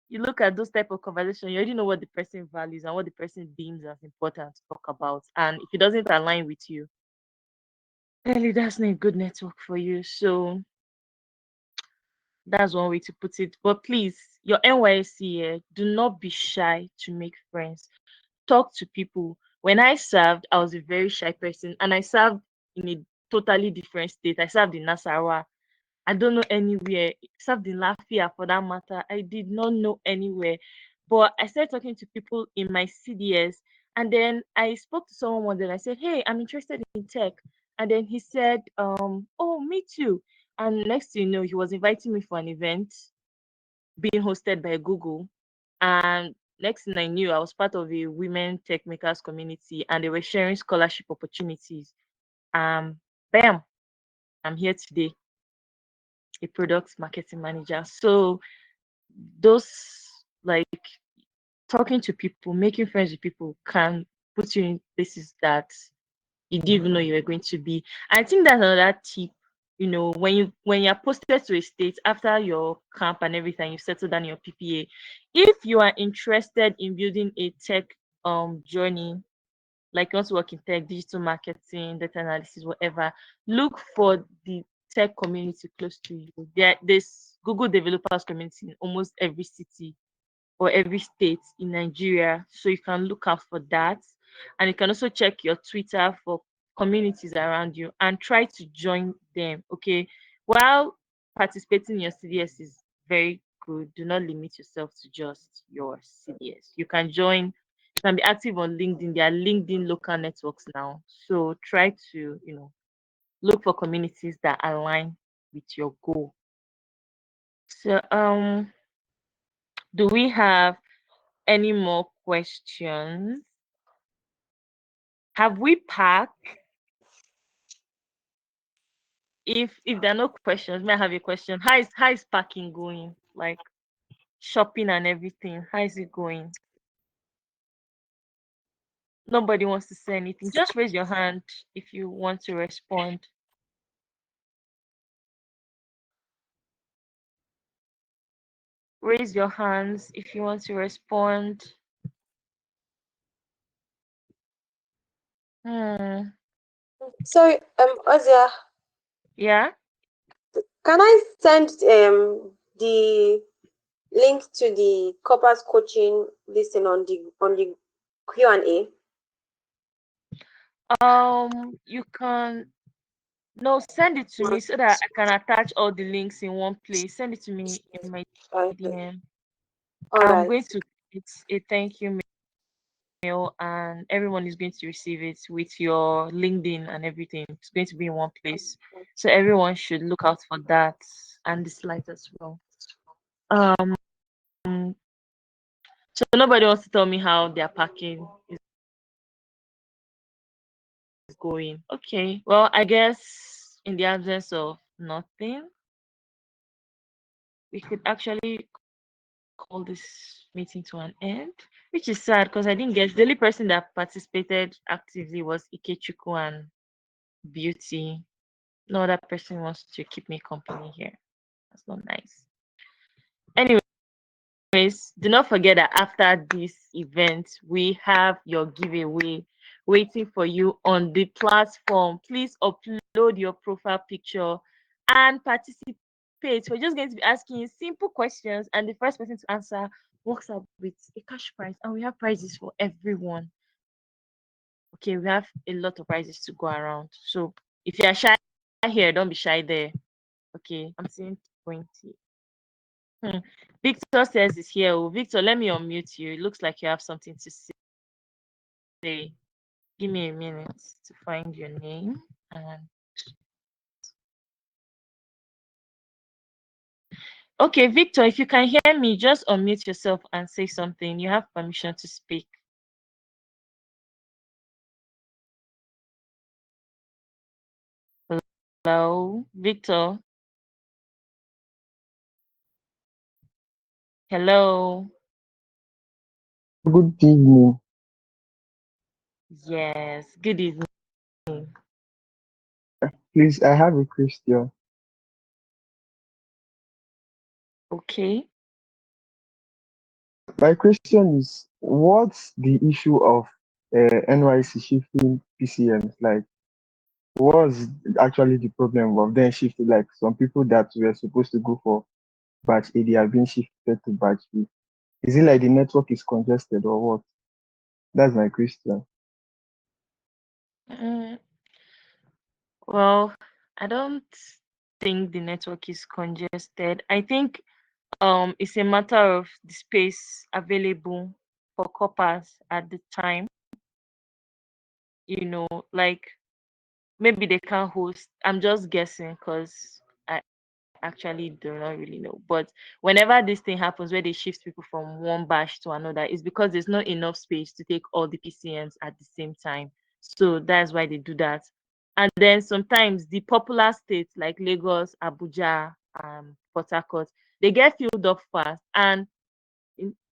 you look at those type of conversation, you already know what the person values and what the person deems as important to talk about. And if it doesn't align with you, clearly that's not a good network for you. So that's one way to put it. But please, your NYSC, do not be shy to make friends. Talk to people. When I served, I was a very shy person, and I served in a totally different state. I served in Nasarawa. I don't know anywhere, except in Lafia for that matter. I did not know anywhere. But I started talking to people in my CDS, and then I spoke to someone one day and I said, "Hey, I'm interested in tech." And then he said, "Oh, me too." And next thing you know, he was inviting me for an event being hosted by Google. And next thing I knew, I was part of a women tech makers community, and they were sharing scholarship opportunities. Bam, I'm here today, a product marketing manager. So those, like, talking to people, making friends with people can put you in places that you didn't even know you were going to be. I think that's another tip. When you're posted to a state after your camp and everything, you settle down your PPA. If you are interested in building a tech journey, like you want to work in tech, digital marketing, data analysis, whatever, look for the tech community close to you. There's Google developers community in almost every city or every state in Nigeria. So you can look out for that. And you can also check your Twitter for communities around you and try to join them. Okay. While participating in your CDS is very good, do not limit yourself to just your CDS. You can join, you can be active on LinkedIn. There are LinkedIn local networks now. So try to, look for communities that align with your goal. So do we have any more questions? Have we packed? If there are no questions, may I have a question? How is packing going? Like shopping and everything. How is it going? Nobody wants to say anything. Just raise your hand if you want to respond. Raise your hands if you want to respond. So, Ozia, Yeah. can I send the link to the Corpers coaching listing on the Q&A? You can. No, send it to me so that I can attach all the links in one place. Send it to me in my Okay. DM. All I'm right. going to it's a thank you mail, and everyone is going to receive it with your LinkedIn and everything. It's going to be in one place. So everyone should look out for that and the slides as well. Um so nobody wants to tell me how their packing is going. Okay. Well, I guess in the absence of nothing, we could actually call this meeting to an end, which is sad because I didn't guess. The only person that participated actively was Ikechukwu and Beauty. No other person wants to keep me company here. That's not nice. Anyways, do not forget that after this event, we have your giveaway waiting for you on the platform. Please upload your profile picture and participate. We're just going to be asking you simple questions, and the first person to answer walks up with a cash prize, and we have prizes for everyone. Okay, we have a lot of prizes to go around. So if you're shy here, don't be shy there. Okay, I'm seeing 20. Victor says it's here. Oh, Victor, let me unmute you. It looks like you have something to say. Give me a minute to find your name. And okay, Victor, if you can hear me, just unmute yourself and say something. You have permission to speak. Hello, Victor. Hello. Good evening. Yes. Good evening. Please, I have a question. Okay. My question is, what's the issue of NYC shifting PCMs? Like, what's actually the problem of them shifting? Like, some people that were supposed to go for batch A, they are being shifted to batch B. Is it like the network is congested or what? That's my question. Mm, well, I don't think the network is congested. I think it's a matter of the space available for coppers at the time. Like maybe they can't host. I'm just guessing because I actually do not really know. But whenever this thing happens where they shift people from one batch to another, it's because there's not enough space to take all the PCMs at the same time. So that's why they do that. And then sometimes the popular states like Lagos, Abuja, Port Harcourt, they get filled up fast. And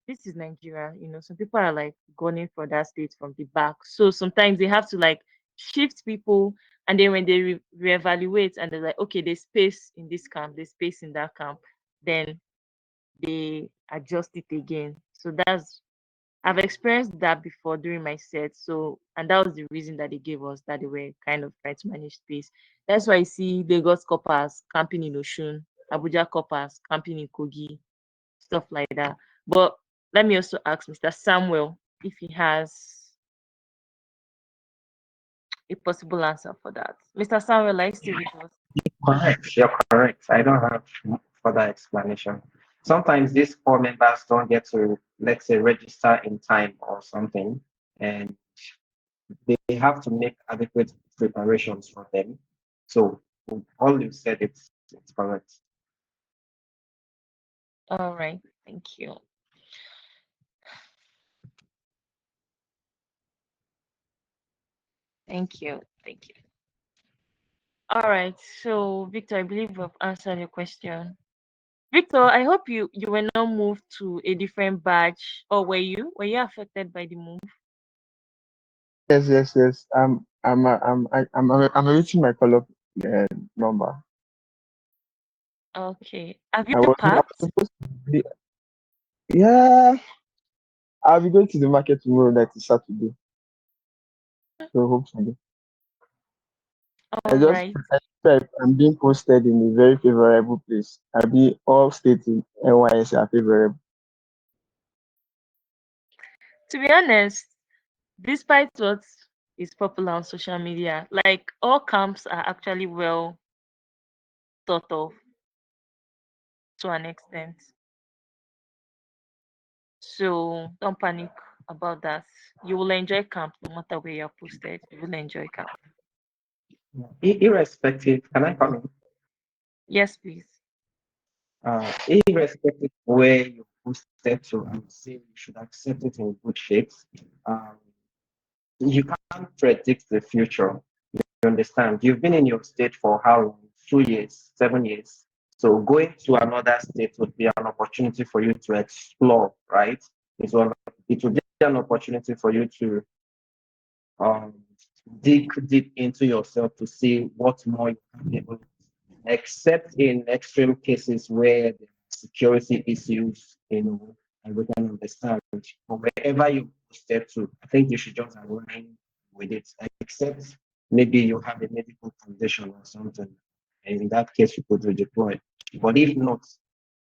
this is Nigeria, some people are like gunning for that state from the back. So sometimes they have to like shift people, and then when they reevaluate and they're like, okay, there's space in this camp, there's space in that camp, then they adjust it again. So I've experienced that before during my set. So, and that was the reason that they gave us, that they were kind of trying to manage space. That's why I see Lagos Corpers camping in Oshun, Abuja Corpers camping in Kogi, stuff like that. But let me also ask Mr. Samuel if he has a possible answer for that. Mr. Samuel, are you still with us? Correct. You're correct. I don't have further explanation. Sometimes these core members don't get to, let's say, register in time or something, and they have to make adequate preparations for them. So all you said, it's correct. All right, thank you. Thank you. Thank you. All right, so Victor, I believe we've answered your question. Victor, I hope you were not moved to a different batch, or were you? Were you affected by the move? Yes, yes, yes. I'm awaiting my call up number. Okay. Have you I was packed? supposed to be, yeah, I'll be going to the market tomorrow night, is Saturday. So hopefully. All right. I felt I'm being posted in a very favorable place. I be all states in NYSC are favorable. To be honest, despite what is popular on social media, like all camps are actually well thought of to an extent. So don't panic about that. You will enjoy camp no matter where you're posted. You will enjoy camp. Irrespective, can I come in? Yes, please. Irrespective where you posted to, I would say you should accept it in good shape. Um, you can't predict the future. You understand? You've been in your state for how long? 2 years, 7 years. So going to another state would be an opportunity for you to explore, right? It would be an opportunity for you to um, dig deep into yourself to see what more you can be able to, except in extreme cases where there are security issues, and we can understand. But wherever you step to, I think you should just align with it, except maybe you have a medical condition or something. And in that case, you could redeploy. But if not,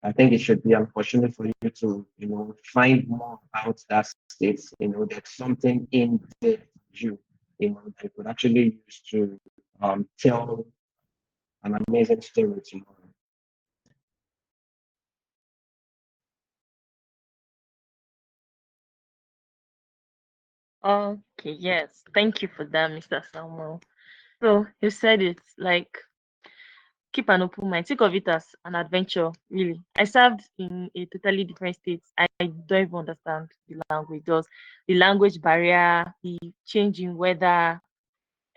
I think it should be an opportunity for you to, find more about that state. There's something in there for you, that you could actually use to tell an amazing story tomorrow. Okay, yes. Thank you for that, Mr. Samuel. So you said it like keep an open mind. Think of it as an adventure, really. I served in a totally different state. I don't even understand the language. Just the language barrier, the change in weather,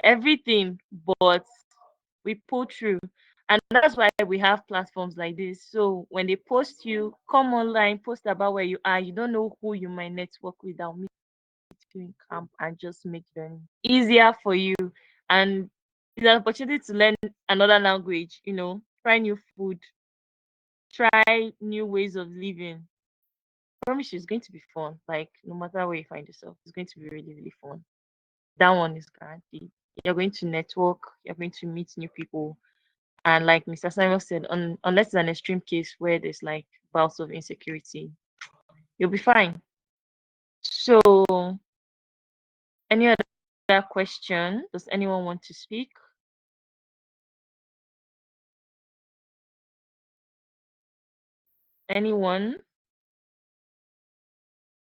everything. But we pull through. And that's why we have platforms like this. So when they post you, come online, post about where you are. You don't know who you might network with. That will meet you in camp and just make them easier for you. And it's an opportunity to learn another language, try new food, try new ways of living. I promise you it's going to be fun. Like no matter where you find yourself, it's going to be really, really fun. That one is guaranteed. You're going to network, you're going to meet new people. And like Mr. Simon said, unless it's an extreme case where there's like bouts of insecurity, you'll be fine. So, any other question? Does anyone want to speak? Anyone?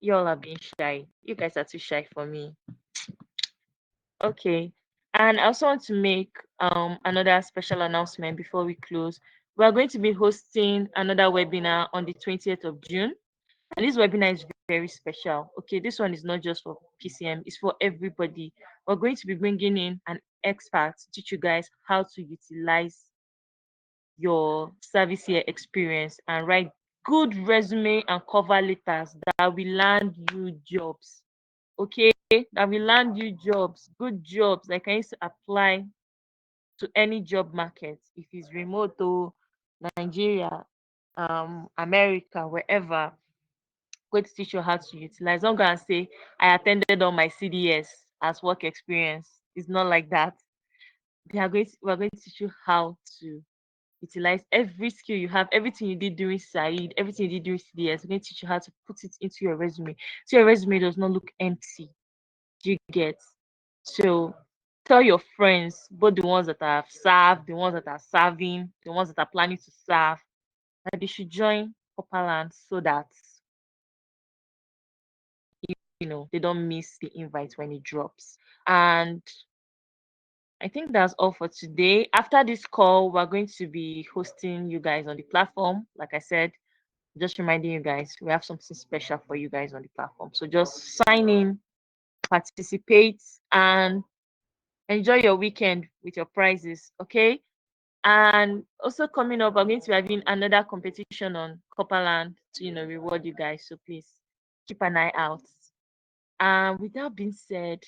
You all are being shy. You guys are too shy for me. Okay. And I also want to make another special announcement before we close. We are going to be hosting another webinar on the 20th of June. And this webinar is very special. Okay, this one is not just for PCM, it's for everybody. We're going to be bringing in an expert to teach you guys how to utilize your service year experience and write good resume and cover letters that will land you jobs. Okay, that will land you jobs, good jobs that can use to apply to any job market. If it's remote or Nigeria, America, wherever, going to teach you how to utilize. Don't go and say I attended on my CDS as work experience. It's not like that. We're going to teach you how to utilize every skill you have, everything you did during SAED, everything you did during CDS. We're going to teach you how to put it into your resume, so your resume does not look empty. Do you get? So tell your friends, both the ones that have served, the ones that are serving, the ones that are planning to serve, that they should join Corperland so that they don't miss the invite when it drops. And I think that's all for today. After this call, we're going to be hosting you guys on the platform. Like I said, just reminding you guys, we have something special for you guys on the platform. So just sign in, participate, and enjoy your weekend with your prizes. Okay. And also coming up, I'm going to be having another competition on Copperland to reward you guys. So please keep an eye out. And with that being said,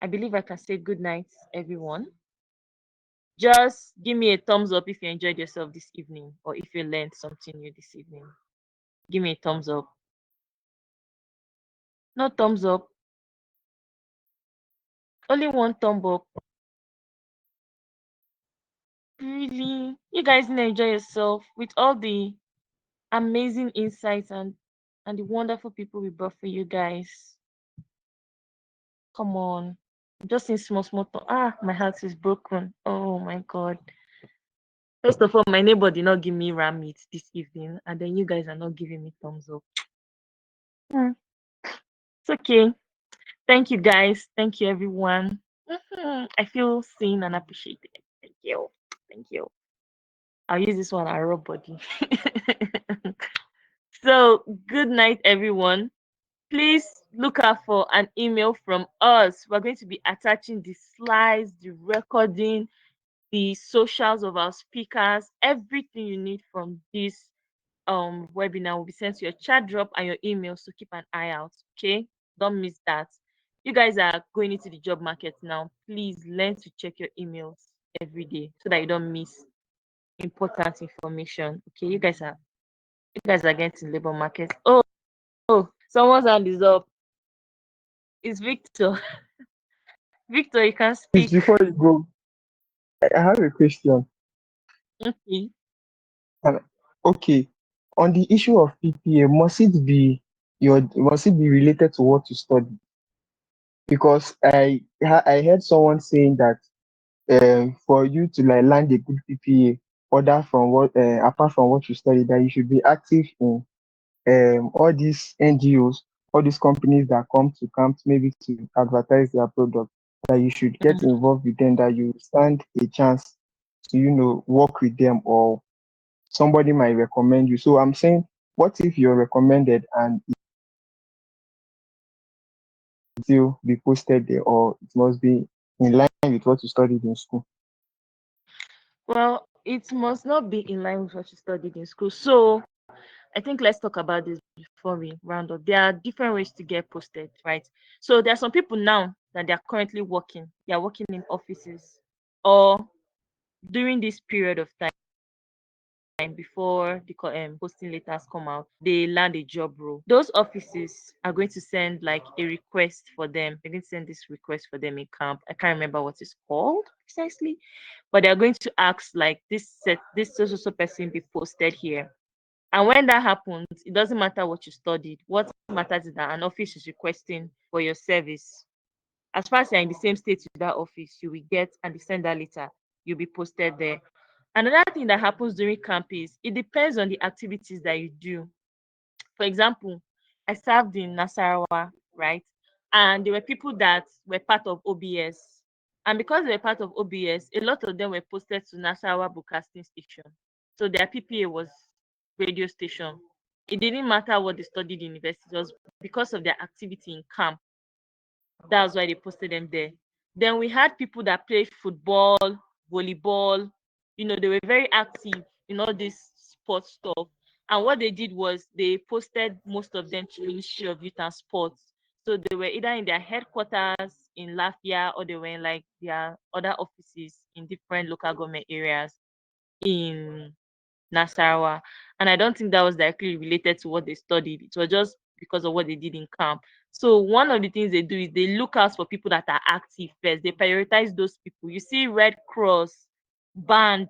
I believe I can say good night, everyone. Just give me a thumbs up if you enjoyed yourself this evening or if you learned something new this evening. Give me a thumbs up. No thumbs up. Only one thumb up. Really? You guys didn't enjoy yourself with all the amazing insights and the wonderful people we brought for you guys. Come on. Just in small. My heart is broken. Oh my God. First of all, my neighbor did not give me ram meat this evening, and then you guys are not giving me thumbs up. It's okay. Thank you, guys. Thank you, everyone. I feel seen and appreciated. Thank you. Thank you. I'll use this one, our raw body. So, good night, everyone. Please look out for an email from us. We're going to be attaching the slides, the recording, the socials of our speakers, everything you need from this webinar will be sent to your chat drop and your email, so keep an eye out. Okay, don't miss that. You guys are going into the job market now. Please learn to check your emails every day so that you don't miss important information. Okay, you guys are getting labor market. Oh, someone's hand is up. It's Victor. Victor, you can Please, speak. before you go, I have a question. Okay. And okay, on the issue of PPA, must it be related to what you study? Because I heard someone saying that for you to like land a good PPA, other from what apart from what you study, that you should be active in all these NGOs, all these companies that come to camps maybe to advertise their product, that you should get involved with them, that you stand a chance to work with them, or somebody might recommend you. So I'm saying, what if you're recommended and it still be posted there, or it must be in line with what you studied in school? Well, it must not be in line with what you studied in school. So I think let's talk about this before we round up. There are different ways to get posted, right? So there are some people now that they are currently working. They are working in offices, or during this period of time before the posting letters come out, they land a job role. Those offices are going to send like a request for them. They're going to send this request for them in camp. I can't remember what it's called precisely, but they're going to ask like this so person be posted here. And when that happens, it doesn't matter what you studied. What matters is that an office is requesting for your service. As far as you're in the same state with that office, you will get and they send that letter, you'll be posted there. Another thing that happens during camp is it depends on the activities that you do. For example, I served in Nasarawa, right? And there were people that were part of OBS. And because they were part of OBS, a lot of them were posted to Nasarawa Broadcasting Station. So their PPA was radio station. It didn't matter what they studied in university, it was because of their activity in camp. That's why they posted them there. Then we had people that played football, volleyball. They were very active in all this sports stuff. And what they did was they posted most of them to the Ministry of Youth and Sports. So they were either in their headquarters in Lafia, or they were in like their other offices in different local government areas in Nasarawa. And I don't think that was directly related to what they studied. It was just because of what they did in camp. So one of the things they do is they look out for people that are active first. They prioritize those people. You see Red Cross, band,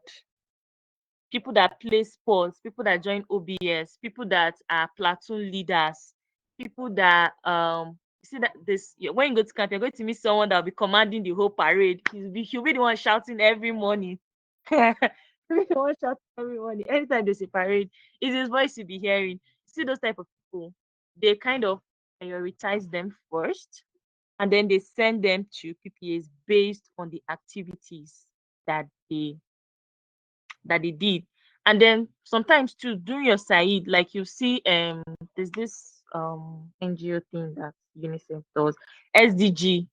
people that play sports, people that join OBS, people that are platoon leaders, people that you see that this when you go to camp, you're going to meet someone that will be commanding the whole parade. He'll be the one shouting every morning. He'll be the one shouting every morning. Anytime there's a parade, it's his voice you'll be hearing. See those type of people, they kind of prioritize them first, and then they send them to PPAs based on the activities that they did. And then sometimes too, during your SAED, like you see, there's this NGO thing that UNICEF does, SDG.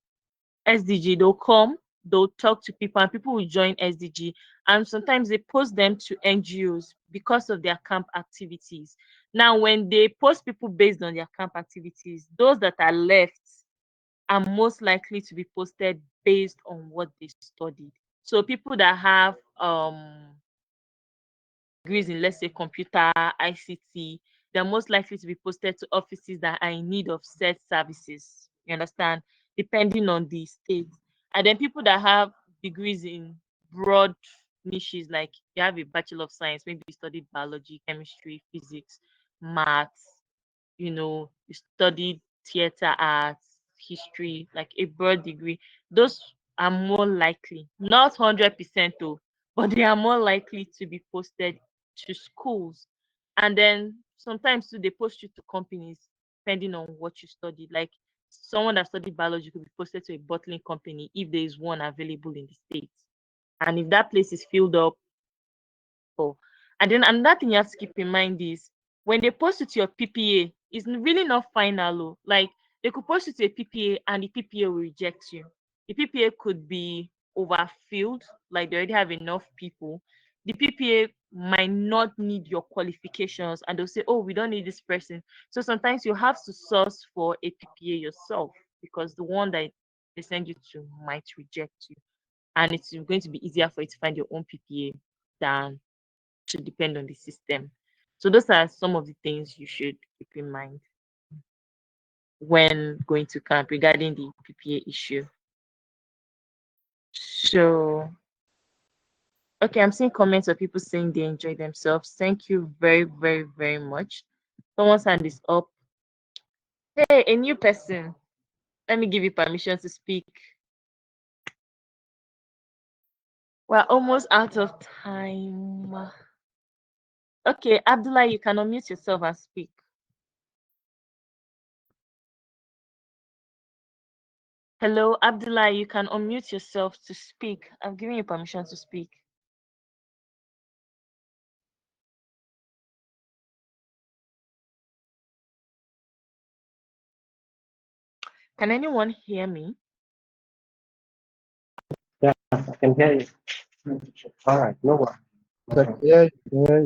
SDG, they'll talk to people, and people will join SDG. And sometimes they post them to NGOs because of their camp activities. Now, when they post people based on their camp activities, those that are left are most likely to be posted based on what they studied. So people that have degrees in, let's say, computer, ICT, they're most likely to be posted to offices that are in need of said services. You understand? Depending on the state. And then people that have degrees in broad niches, like you have a Bachelor of Science, maybe you studied biology, chemistry, physics, maths, you studied theater arts, history, like a broad degree, those are more likely, not 100% though, but they are more likely to be posted to schools. And then sometimes too, they post you to companies depending on what you studied. Like someone that studied biology could be posted to a bottling company if there is one available in the States. And if that place is filled up, for. And then another thing you have to keep in mind is when they post it to your PPA, it's really not final. Like they could post it to a PPA and the PPA will reject you. The PPA could be overfilled, like they already have enough people. The PPA might not need your qualifications and they'll say, oh, we don't need this person. So sometimes you have to source for a PPA yourself because the one that they send you to might reject you. And it's going to be easier for you to find your own PPA than to depend on the system. So those are some of the things you should keep in mind when going to camp regarding the PPA issue. So, okay, I'm seeing comments of people saying they enjoy themselves. Thank you very, very, very much. Someone's hand is up. Hey, a new person. Let me give you permission to speak. We're almost out of time. Okay, Abdullah, you can unmute yourself and speak. Hello, Abdullah, you can unmute yourself to speak. I'm giving you permission to speak. Can anyone hear me? Yeah, I can hear you. All right, no worries. Yeah, yeah.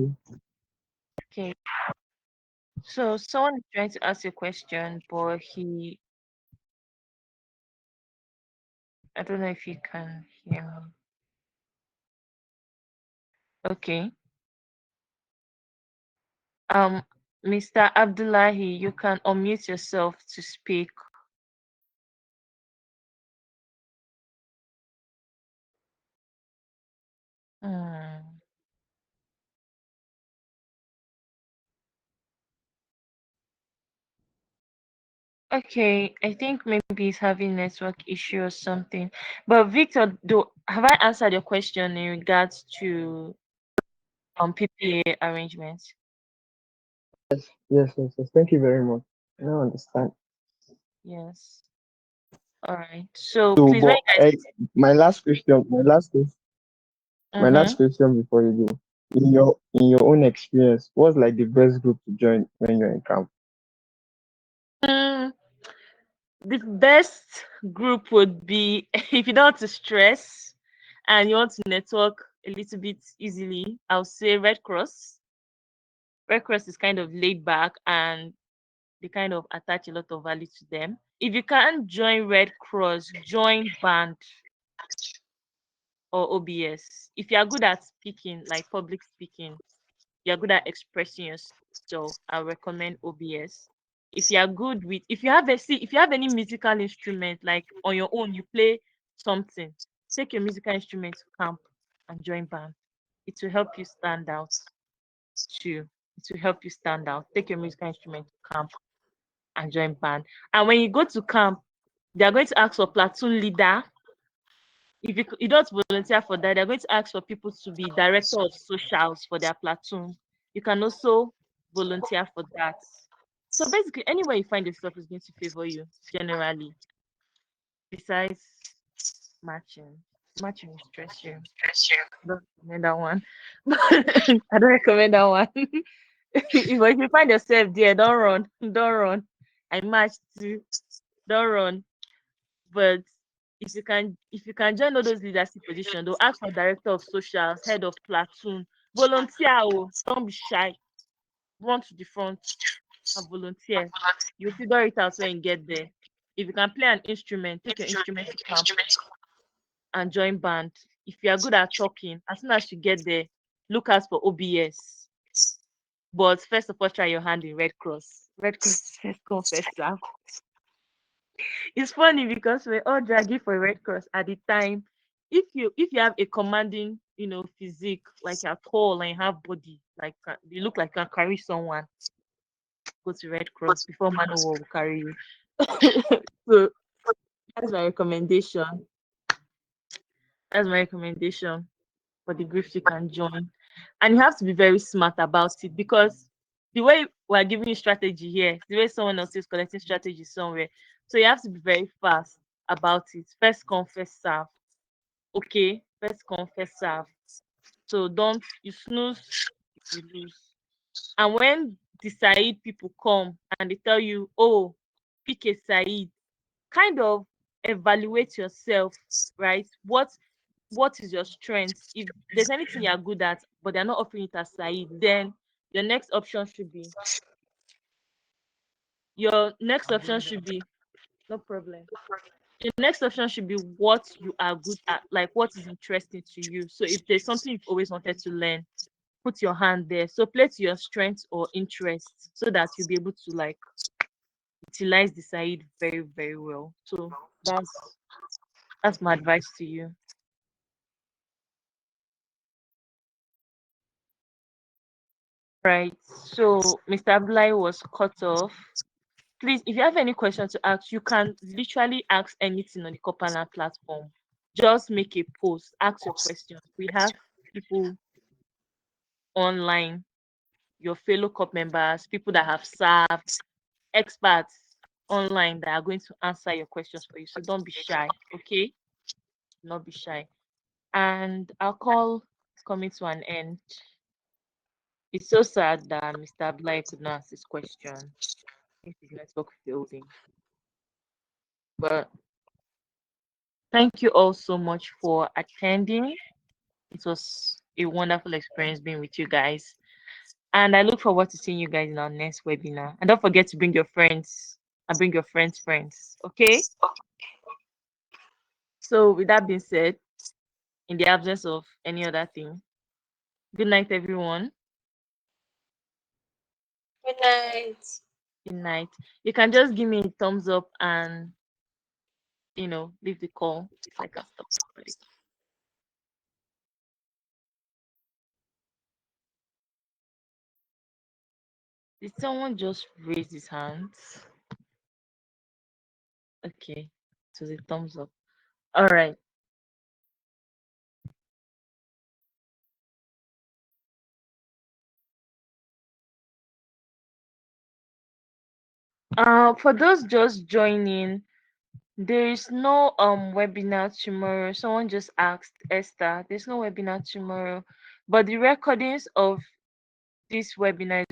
Okay. So someone is trying to ask a question, but I don't know if you can hear me. Okay. Mr. Abdullahi, you can unmute yourself to speak. Hmm. Okay, I think maybe he's having network issue or something. But Victor, have I answered your question in regards to PPA arrangements? Yes. Thank you very much. I don't understand. Yes. All right. So So, please, when but you guys. my last Mm-hmm. question before you go. In your own experience, what's like the best group to join when you're in camp? The best group would be if you don't want to stress and you want to network a little bit easily, I'll say Red Cross. Red Cross is kind of laid back and they kind of attach a lot of value to them. If you can't join Red Cross, join band or OBS. If you are good at speaking, like public speaking, you're good at expressing yourself, I recommend OBS. If you are good with, if you have any musical instrument, like on your own, you play something, take your musical instrument to camp and join band. It will help you stand out too. It will help you stand out. Take your musical instrument to camp and join band. And when you go to camp, they are going to ask for platoon leader. If you don't volunteer for that, they're going to ask for people to be director of socials for their platoon. You can also volunteer for that. So basically, anywhere you find yourself is going to favor you generally. Besides matching, matching will stress you. I don't recommend that one. I don't recommend that one. If you find yourself there, don't run, don't run. I matched too, don't run. But if you can join all those leadership positions, they'll ask for director of socials, head of platoon, volunteer. Oh, don't be shy. Run to the front and volunteer. You'll figure it out when you get there. If you can play an instrument, take your instrument to camp and join band. If you are good at talking, as soon as you get there, look out for OBS. But first of all, try your hand in Red Cross. Red Cross first come first serve. It's funny because we're all dragging for Red Cross at the time. If you have a commanding, physique, like you're tall and you have body, like you look like you can carry someone, go to Red Cross before Manowar will carry you. So that's my recommendation. That's my recommendation for the groups you can join. And you have to be very smart about it because the way we're giving you strategy here, the way someone else is collecting strategy somewhere. So you have to be very fast about it. First come, first serve. Okay, first come, first serve. So don't you snooze, you lose. And when the SAED people come and they tell you, oh, pick a SAED, kind of evaluate yourself, right? What is your strength? If there's anything you're good at, but they're not offering it as SAED, then your next option should be no problem. Your next option should be what you are good at, like what is interesting to you. So if there's something you've always wanted to learn, put your hand there. So play to your strengths or interests so that you'll be able to like utilize the side very, very well. So that's my advice to you. Right. So Mr. Abdullahi was cut off. Please, if you have any questions to ask, you can literally ask anything on the Corperland platform. Just make a post, ask your questions. We have people online, your fellow corp members, people that have served, experts online that are going to answer your questions for you. So don't be shy, okay? Not be shy. And our call is coming to an end. It's so sad that Mr. Abdullahi could not ask this question. If his network failing. But thank you all so much for attending. It was a wonderful experience being with you guys. And I look forward to seeing you guys in our next webinar. And don't forget to bring your friends and bring your friends. Okay? So with that being said, in the absence of any other thing, good night, everyone. Good night. Good night. You can just give me a thumbs up and leave the call so I can stop recording. Did someone just raise his hands? Okay, so the thumbs up. All right. For those just joining, there is no webinar tomorrow. Someone just asked Esther. There's no webinar tomorrow, but the recordings of this webinar is